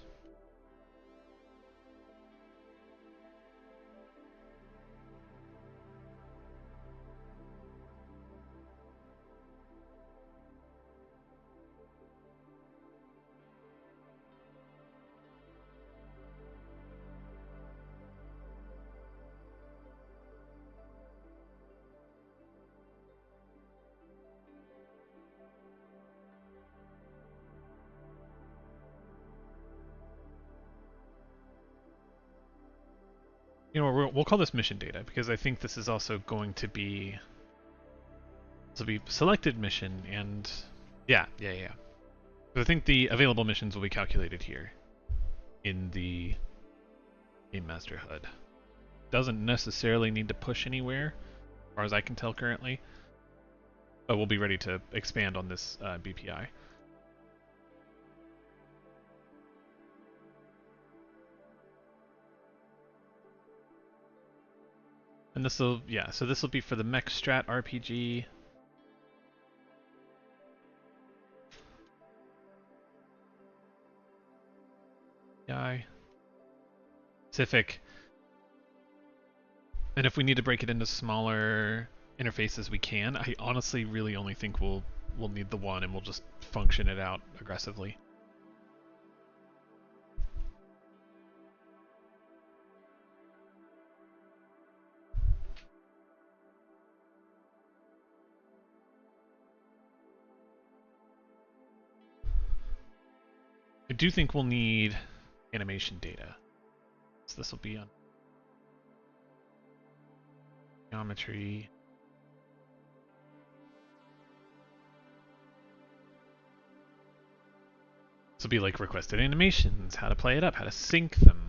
[SPEAKER 1] You know, we'll call this mission data because I think this is also going to be selected mission and yeah. So I think the available missions will be calculated here in the Game Master HUD. Doesn't necessarily need to push anywhere, as far as I can tell currently, but we'll be ready to expand on this BPI. And this will, yeah, so this will be for the Mech Strat RPG. Specific. And if we need to break it into smaller interfaces, we can. I honestly really only think we'll need the one and we'll just function it out aggressively. I do think we'll need animation data. So this will be on geometry. This will be like requested animations, how to play it up, how to sync them.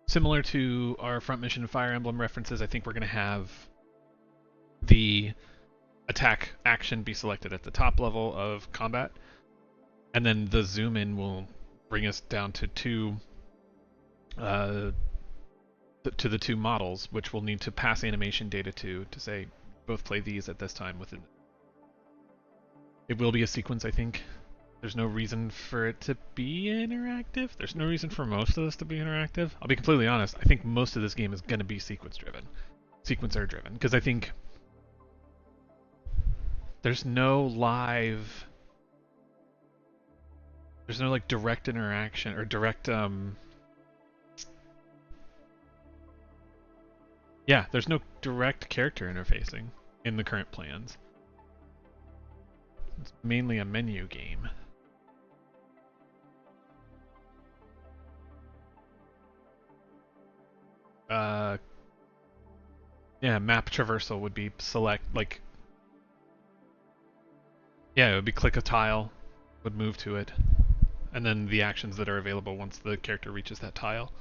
[SPEAKER 1] Similar to our front mission Fire Emblem references, I think we're going to have the attack action be selected at the top level of combat, and then the zoom in will bring us down to the two models, which we'll need to pass animation data to say both play these at this time within. It will be a sequence, I think. There's no reason for it to be interactive. There's no reason for most of this to be interactive. I'll be completely honest. I think most of this game is going to be sequencer driven, because I think there's no like direct interaction or direct yeah, there's no direct character interfacing in the current plans. It's mainly a menu game. Yeah, map traversal would be select, like, yeah, it would be click a tile, would move to it, and then the actions that are available once the character reaches that tile.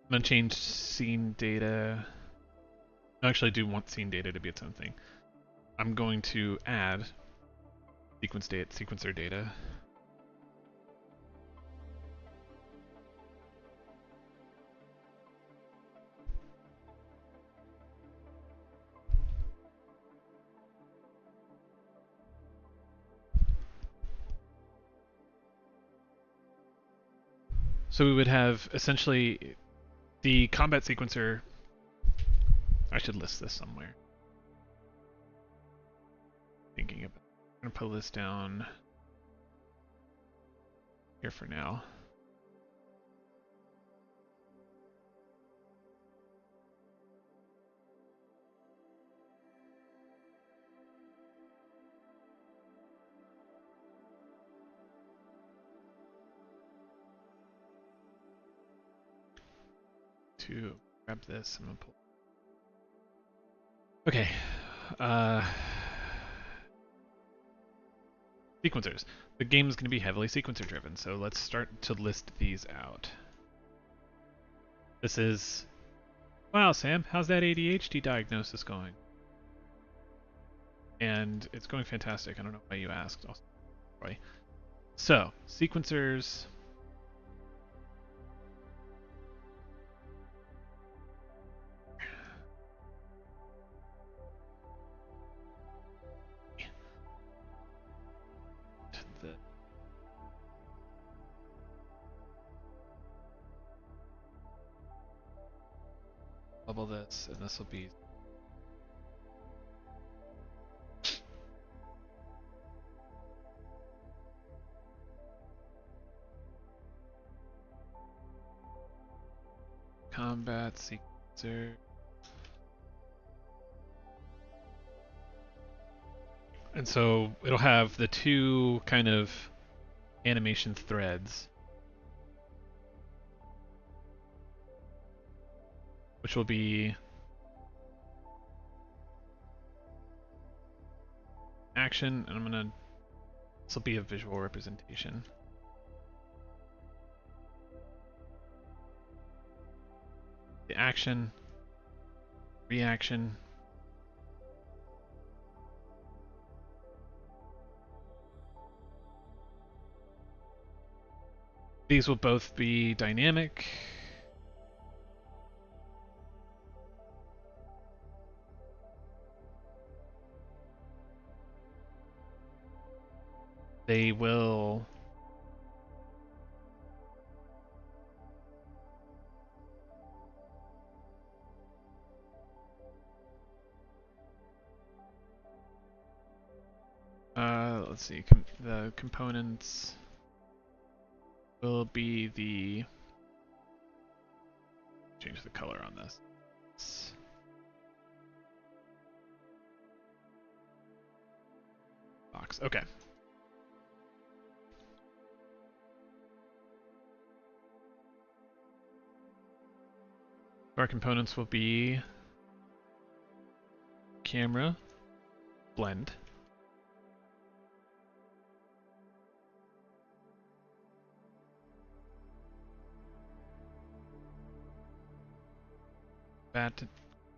[SPEAKER 1] I'm gonna change scene data. I actually do want scene data to be its own thing. I'm going to add sequencer data. So we would have essentially the combat sequencer. I should list this somewhere. Thinking of it. I'm gonna pull this down here for now. To grab this, I'm gonna pull. Okay. Sequencers. The game is going to be heavily sequencer driven, so let's start to list these out. This is... Wow, Sam, how's that ADHD diagnosis going? And it's going fantastic. I don't know why you asked. So, sequencers... Bubble this, and this will be... Combat sequencer... And so it'll have the two kind of animation threads, which will be action, and I'm gonna... This will be a visual representation. The action, reaction, these will both be dynamic. They will... let's see, the components will be the... Change the color on this. Box, okay. Our components will be camera, blend,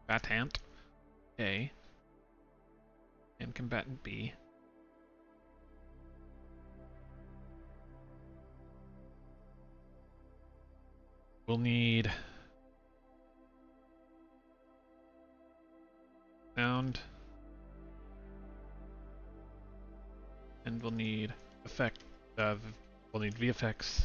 [SPEAKER 1] batant A, and combatant B. We'll need sound, and we'll need effect. We'll need VFX.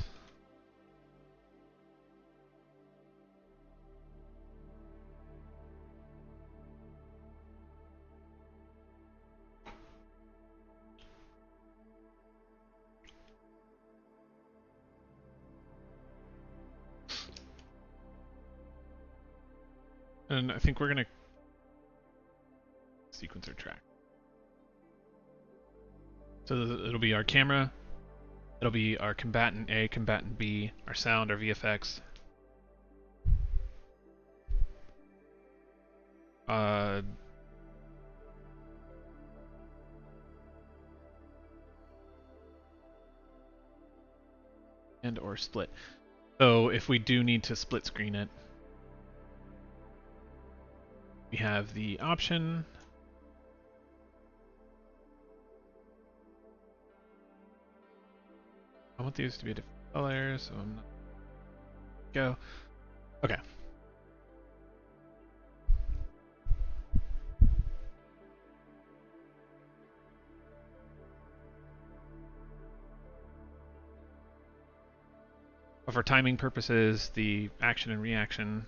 [SPEAKER 1] And I think we're gonna sequencer track. So it'll be our camera, it'll be our combatant A, combatant B, our sound, our VFX. And or split. So if we do need to split screen it, we have the option. I want these to be different colors, so I'm not go. Okay. But for timing purposes, the action and reaction,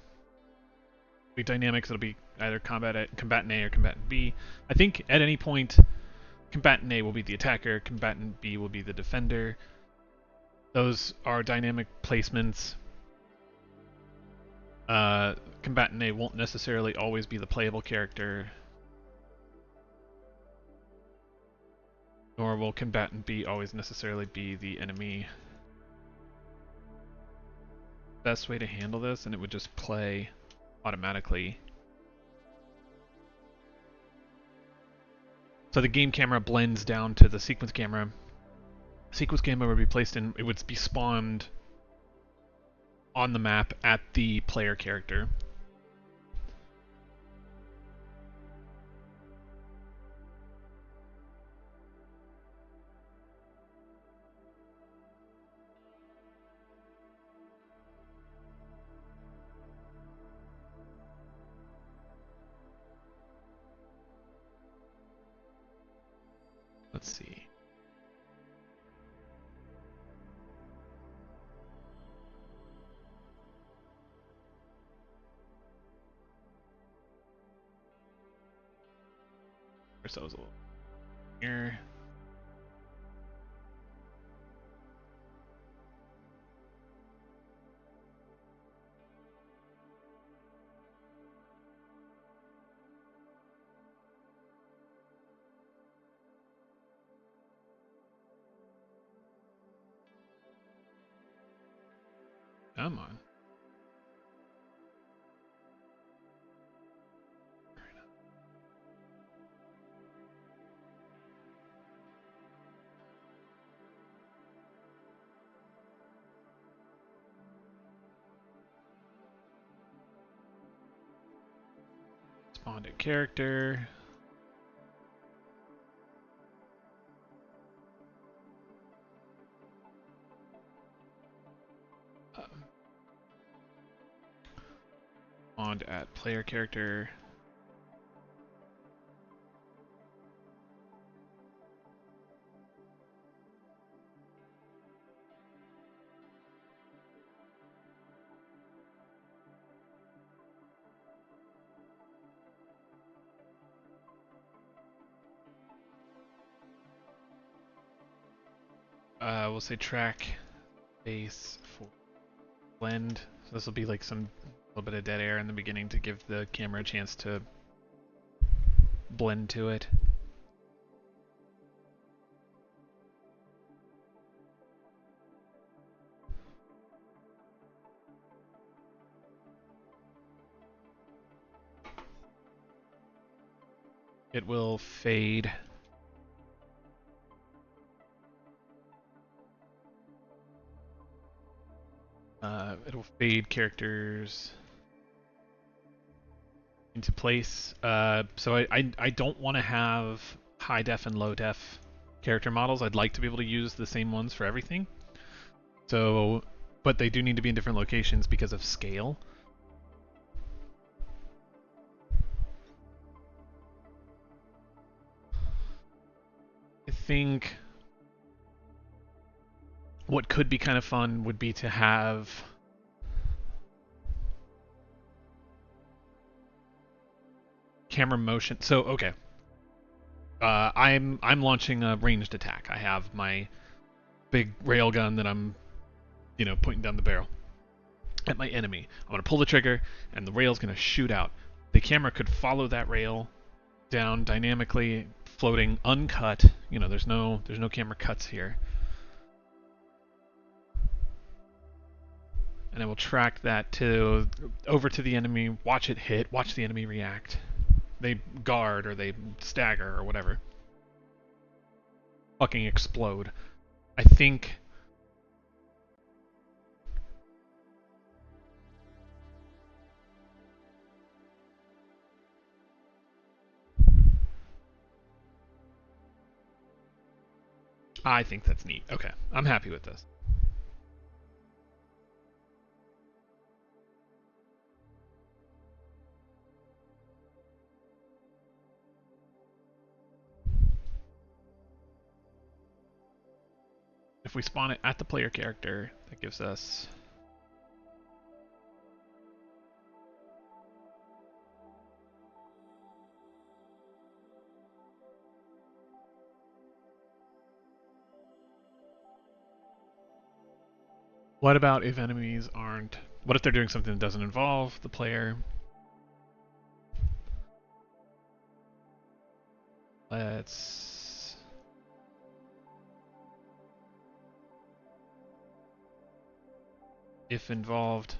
[SPEAKER 1] the dynamics, it'll be either combatant A or combatant B. I think at any point, combatant A will be the attacker, combatant B will be the defender. Those are dynamic placements. Combatant A won't necessarily always be the playable character, nor will combatant B always necessarily be the enemy. Best way to handle this, and it would just play automatically. So the game camera blends down to the sequence camera. Sequence camera would be placed in, it would be spawned on the map at the player character. Let's see. Ourselves a little here. Come on. Spawned a character. Spawned at player character. We'll say track base for blend. So this will be like some little bit of dead air in the beginning to give the camera a chance to blend to it. It will fade. It'll fade characters into place. So I don't want to have high def and low def character models. I'd like to be able to use the same ones for everything. So, but they do need to be in different locations because of scale. I think what could be kind of fun would be to have camera motion. So okay, I'm launching a ranged attack. I have my big railgun that I'm, pointing down the barrel at my enemy. I'm gonna pull the trigger, and the rail's gonna shoot out. the camera could follow that rail down dynamically, floating uncut. You know, there's no camera cuts here. And I will track that over to the enemy, watch it hit, watch the enemy react. They guard or they stagger or whatever. Fucking explode. I think that's neat. Okay, I'm happy with this. If we spawn it at the player character, that gives us... What about if enemies aren't... What if they're doing something that doesn't involve the player? Let's... If involved...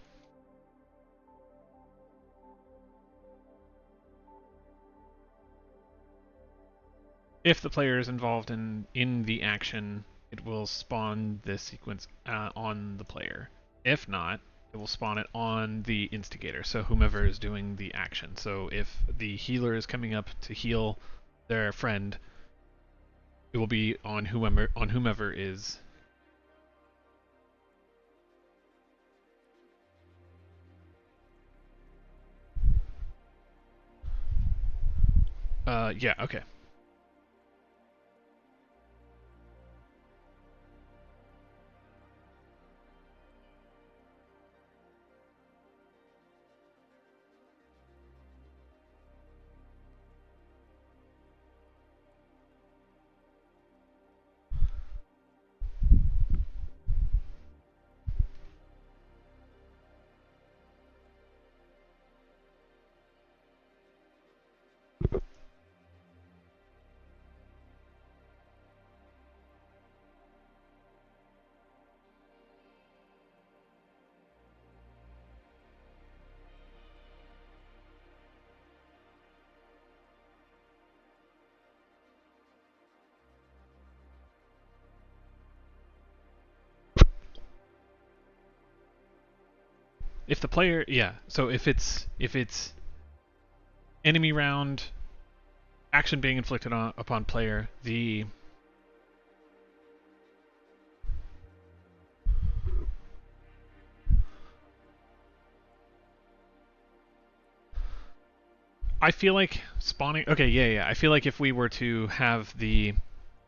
[SPEAKER 1] If the player is involved in the action, it will spawn this sequence on the player. If not, it will spawn it on the instigator, so whomever is doing the action. So if the healer is coming up to heal their friend, it will be on whomever is... yeah, okay. If the player, yeah. So if it's enemy round, action being inflicted upon player, the I feel like spawning. Okay, yeah. I feel like if we were to have the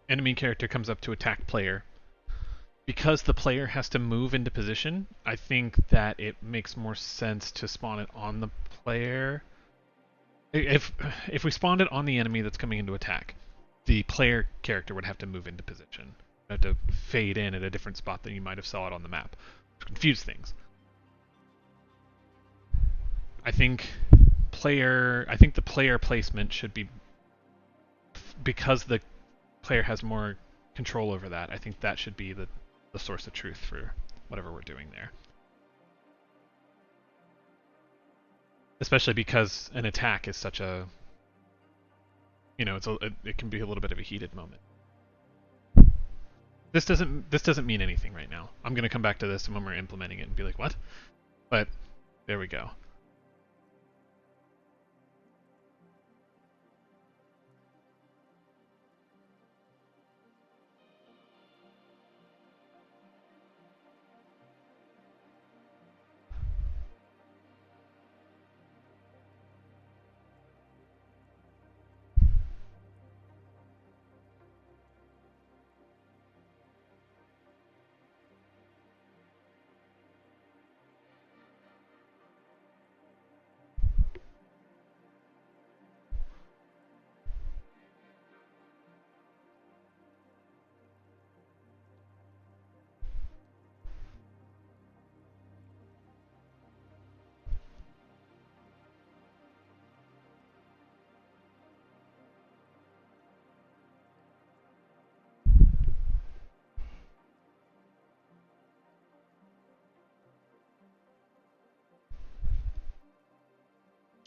[SPEAKER 1] enemy character comes up to attack player, because the player has to move into position, I think that it makes more sense to spawn it on the player. If we spawned it on the enemy that's coming into attack, the player character would have to move into position. Have to fade in at a different spot than you might have saw it on the map. Confuse things. I think the player placement should be, because the player has more control over that. I think that should be the source of truth for whatever we're doing there. Especially because an attack is such a, it can be a little bit of a heated moment. This doesn't mean anything right now. I'm gonna come back to this when we're implementing it and be like, what? But there we go.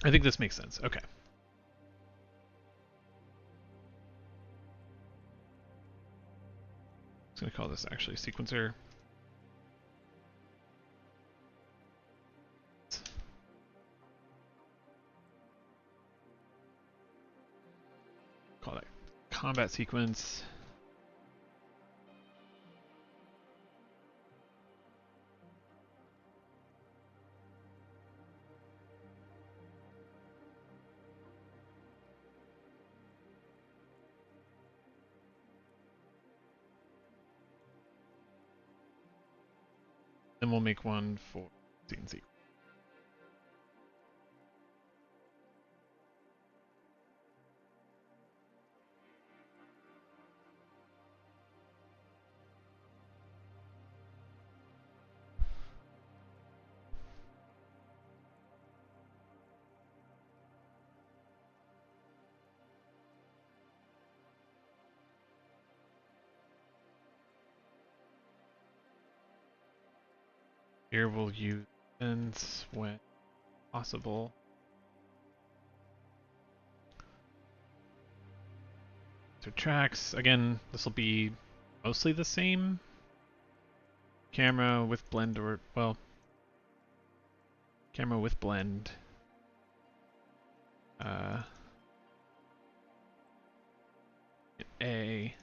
[SPEAKER 1] I think this makes sense. Okay. I'm going to call this actually sequencer. Call that combat sequence. Then we'll make one for scene sequence. Here we'll use events when possible. So tracks, again, this will be mostly the same. Camera with blend or, well, camera with blend. A.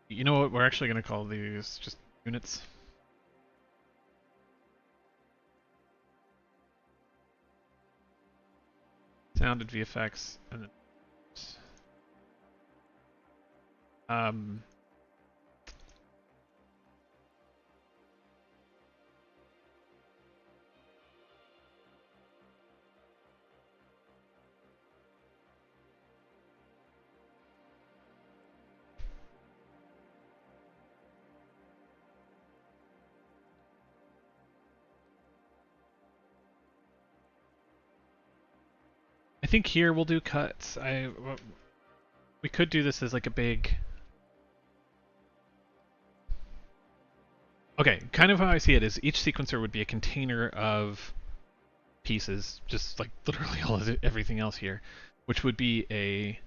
[SPEAKER 1] You know what? We're actually going to call these just units. Sounded VFX and then I think here we'll do cuts. We could do this as like a big. Okay, kind of how I see it is each sequencer would be a container of pieces, just like literally all of everything else here, which would be a.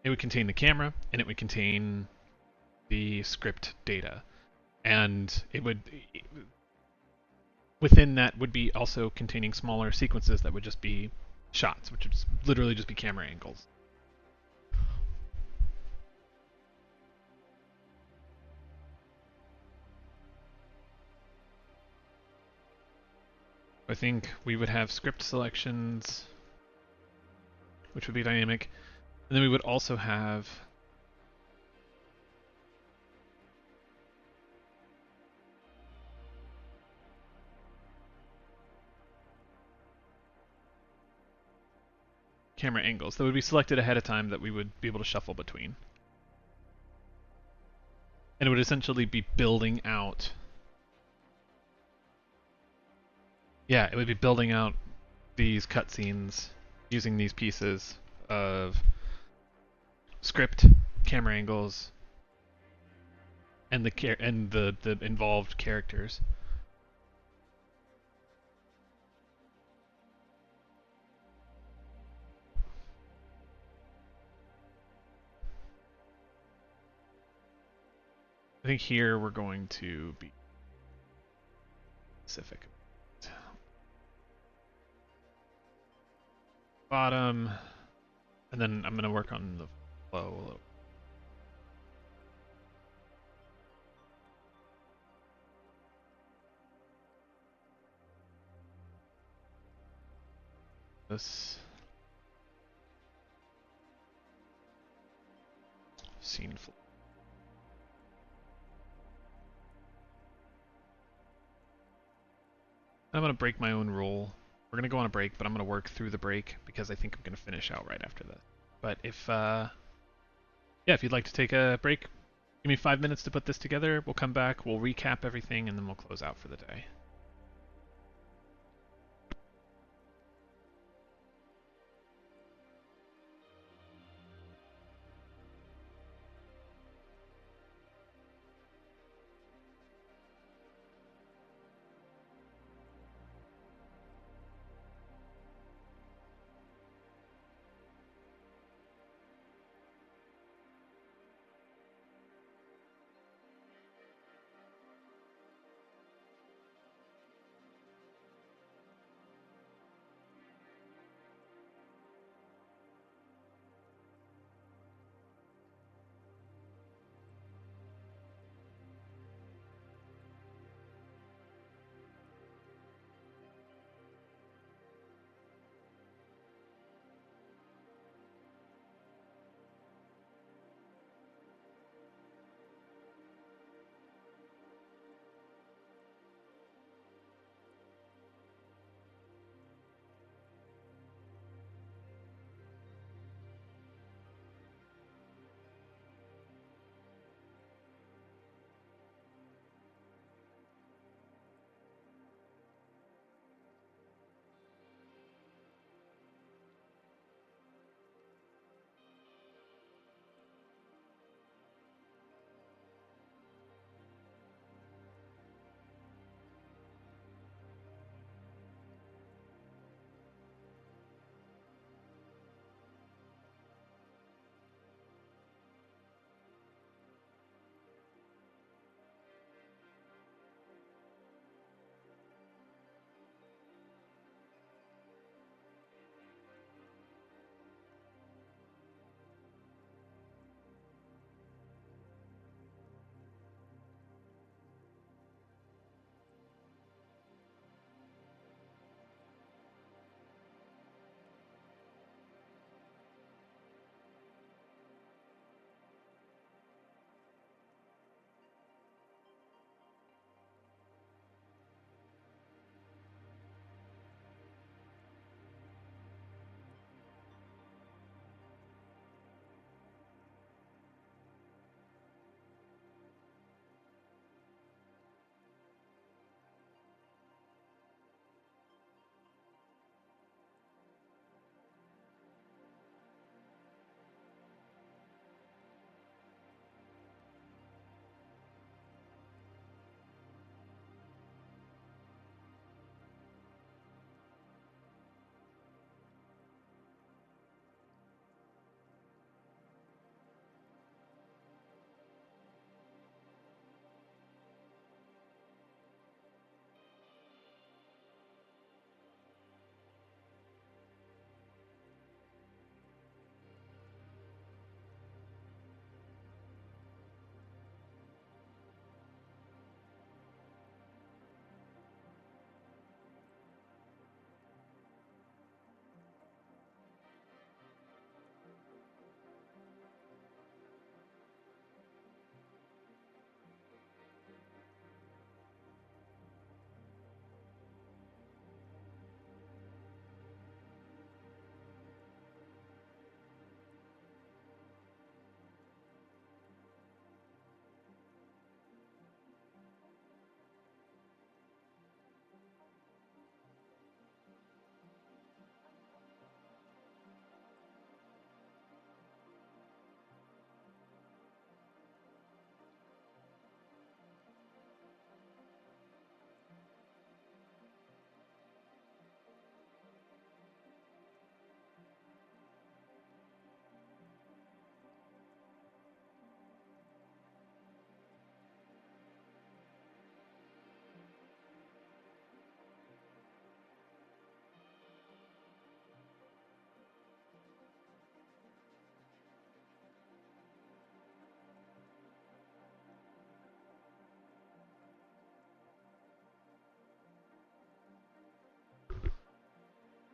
[SPEAKER 1] It would contain the camera, and it would contain the script data, and it would within that would be also containing smaller sequences that would just be shots, which would literally just be camera angles. I think we would have script selections, which would be dynamic, and then we would also have camera angles that would be selected ahead of time that we would be able to shuffle between. And it would essentially be building out. Yeah, it would be building out these cutscenes using these pieces of script, camera angles, and the involved characters. I think here we're going to be specific. Bottom, and then I'm going to work on the flow a little. This scene flow. I'm going to break my own rule. We're going to go on a break, but I'm going to work through the break because I think I'm going to finish out right after that. But if, yeah, if you'd like to take a break, give me 5 minutes to put this together. We'll come back, we'll recap everything, and then we'll close out for the day.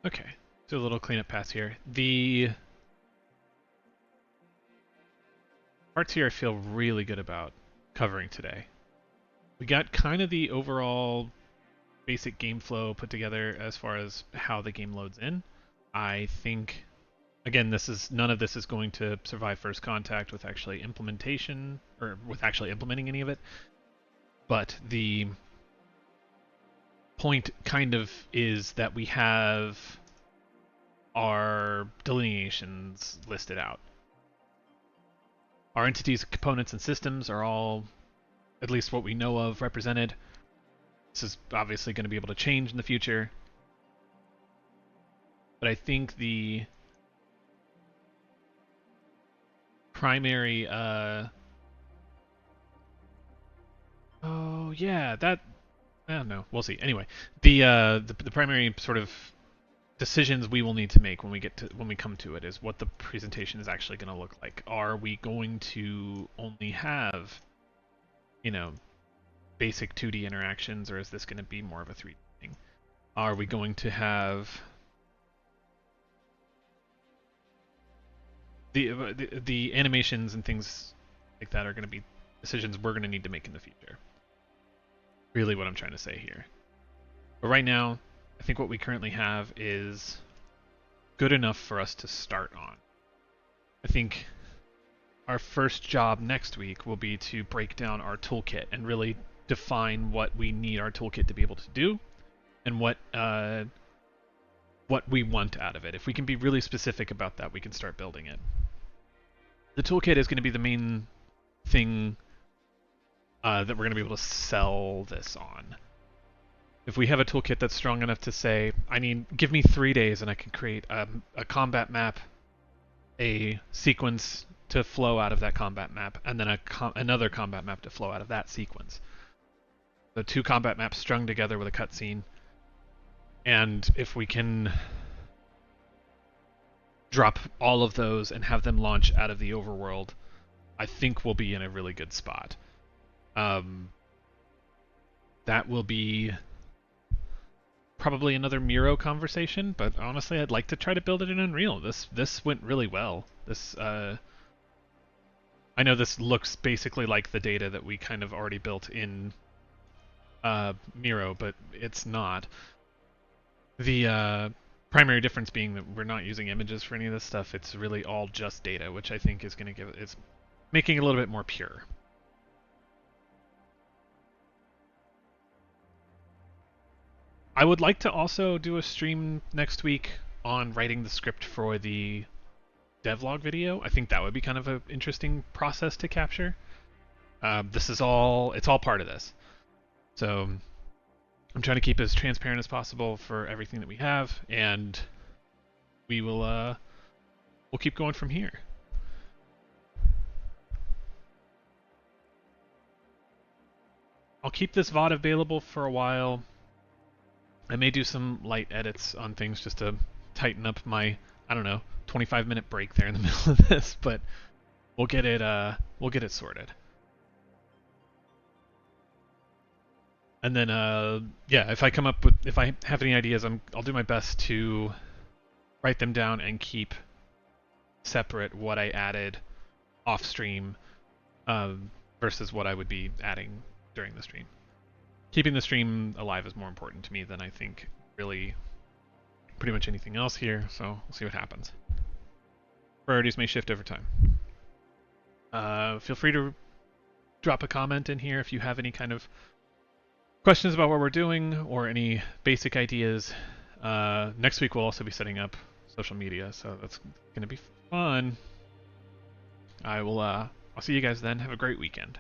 [SPEAKER 1] Okay, do a little cleanup pass here. The parts here I feel really good about covering today. We got kind of the overall basic game flow put together as far as how the game loads in. I think, again, none of this is going to survive first contact with actually implementation or with actually implementing any of it. But the point kind of is that we have our delineations listed out. Our entities, components, and systems are all, at least what we know of, represented. This is obviously going to be able to change in the future. But I think the primary, oh yeah, that, I don't know, we'll see. Anyway, the primary sort of decisions we will need to make when we come to it is what the presentation is actually going to look like. Are we going to only have, you know, basic 2D interactions, or is this going to be more of a 3D thing? Are we going to have the animations and things like that are going to be decisions we're going to need to make in the future? Really what I'm trying to say here. But right now, I think what we currently have is good enough for us to start on. I think our first job next week will be to break down our toolkit and really define what we need our toolkit to be able to do and what we want out of it. If we can be really specific about that, we can start building it. The toolkit is going to be the main thing that we're going to be able to sell this on. If we have a toolkit that's strong enough to say, give me 3 days and I can create a combat map, a sequence to flow out of that combat map, and then another combat map to flow out of that sequence. So 2 combat maps strung together with a cutscene. And if we can drop all of those and have them launch out of the overworld, I think we'll be in a really good spot. That will be probably another Miro conversation, but honestly, I'd like to try to build it in Unreal. This went really well. I know this looks basically like the data that we kind of already built in Miro, but it's not. The primary difference being that we're not using images for any of this stuff. It's really all just data, which I think is going to it's making it a little bit more pure. I would like to also do a stream next week on writing the script for the devlog video. I think that would be kind of an interesting process to capture. It's all part of this. So I'm trying to keep as transparent as possible for everything that we have, and we'll keep going from here. I'll keep this VOD available for a while. I may do some light edits on things just to tighten up my, 25-minute break there in the middle of this, but we'll get it sorted. And then, if I have any ideas, I'll do my best to write them down and keep separate what I added off stream versus what I would be adding during the stream. Keeping the stream alive is more important to me than I think really pretty much anything else here, so we'll see what happens. Priorities may shift over time. Feel free to drop a comment in here if you have any kind of questions about what we're doing or any basic ideas. Next week we'll also be setting up social media, so that's going to be fun. I'll see you guys then. Have a great weekend.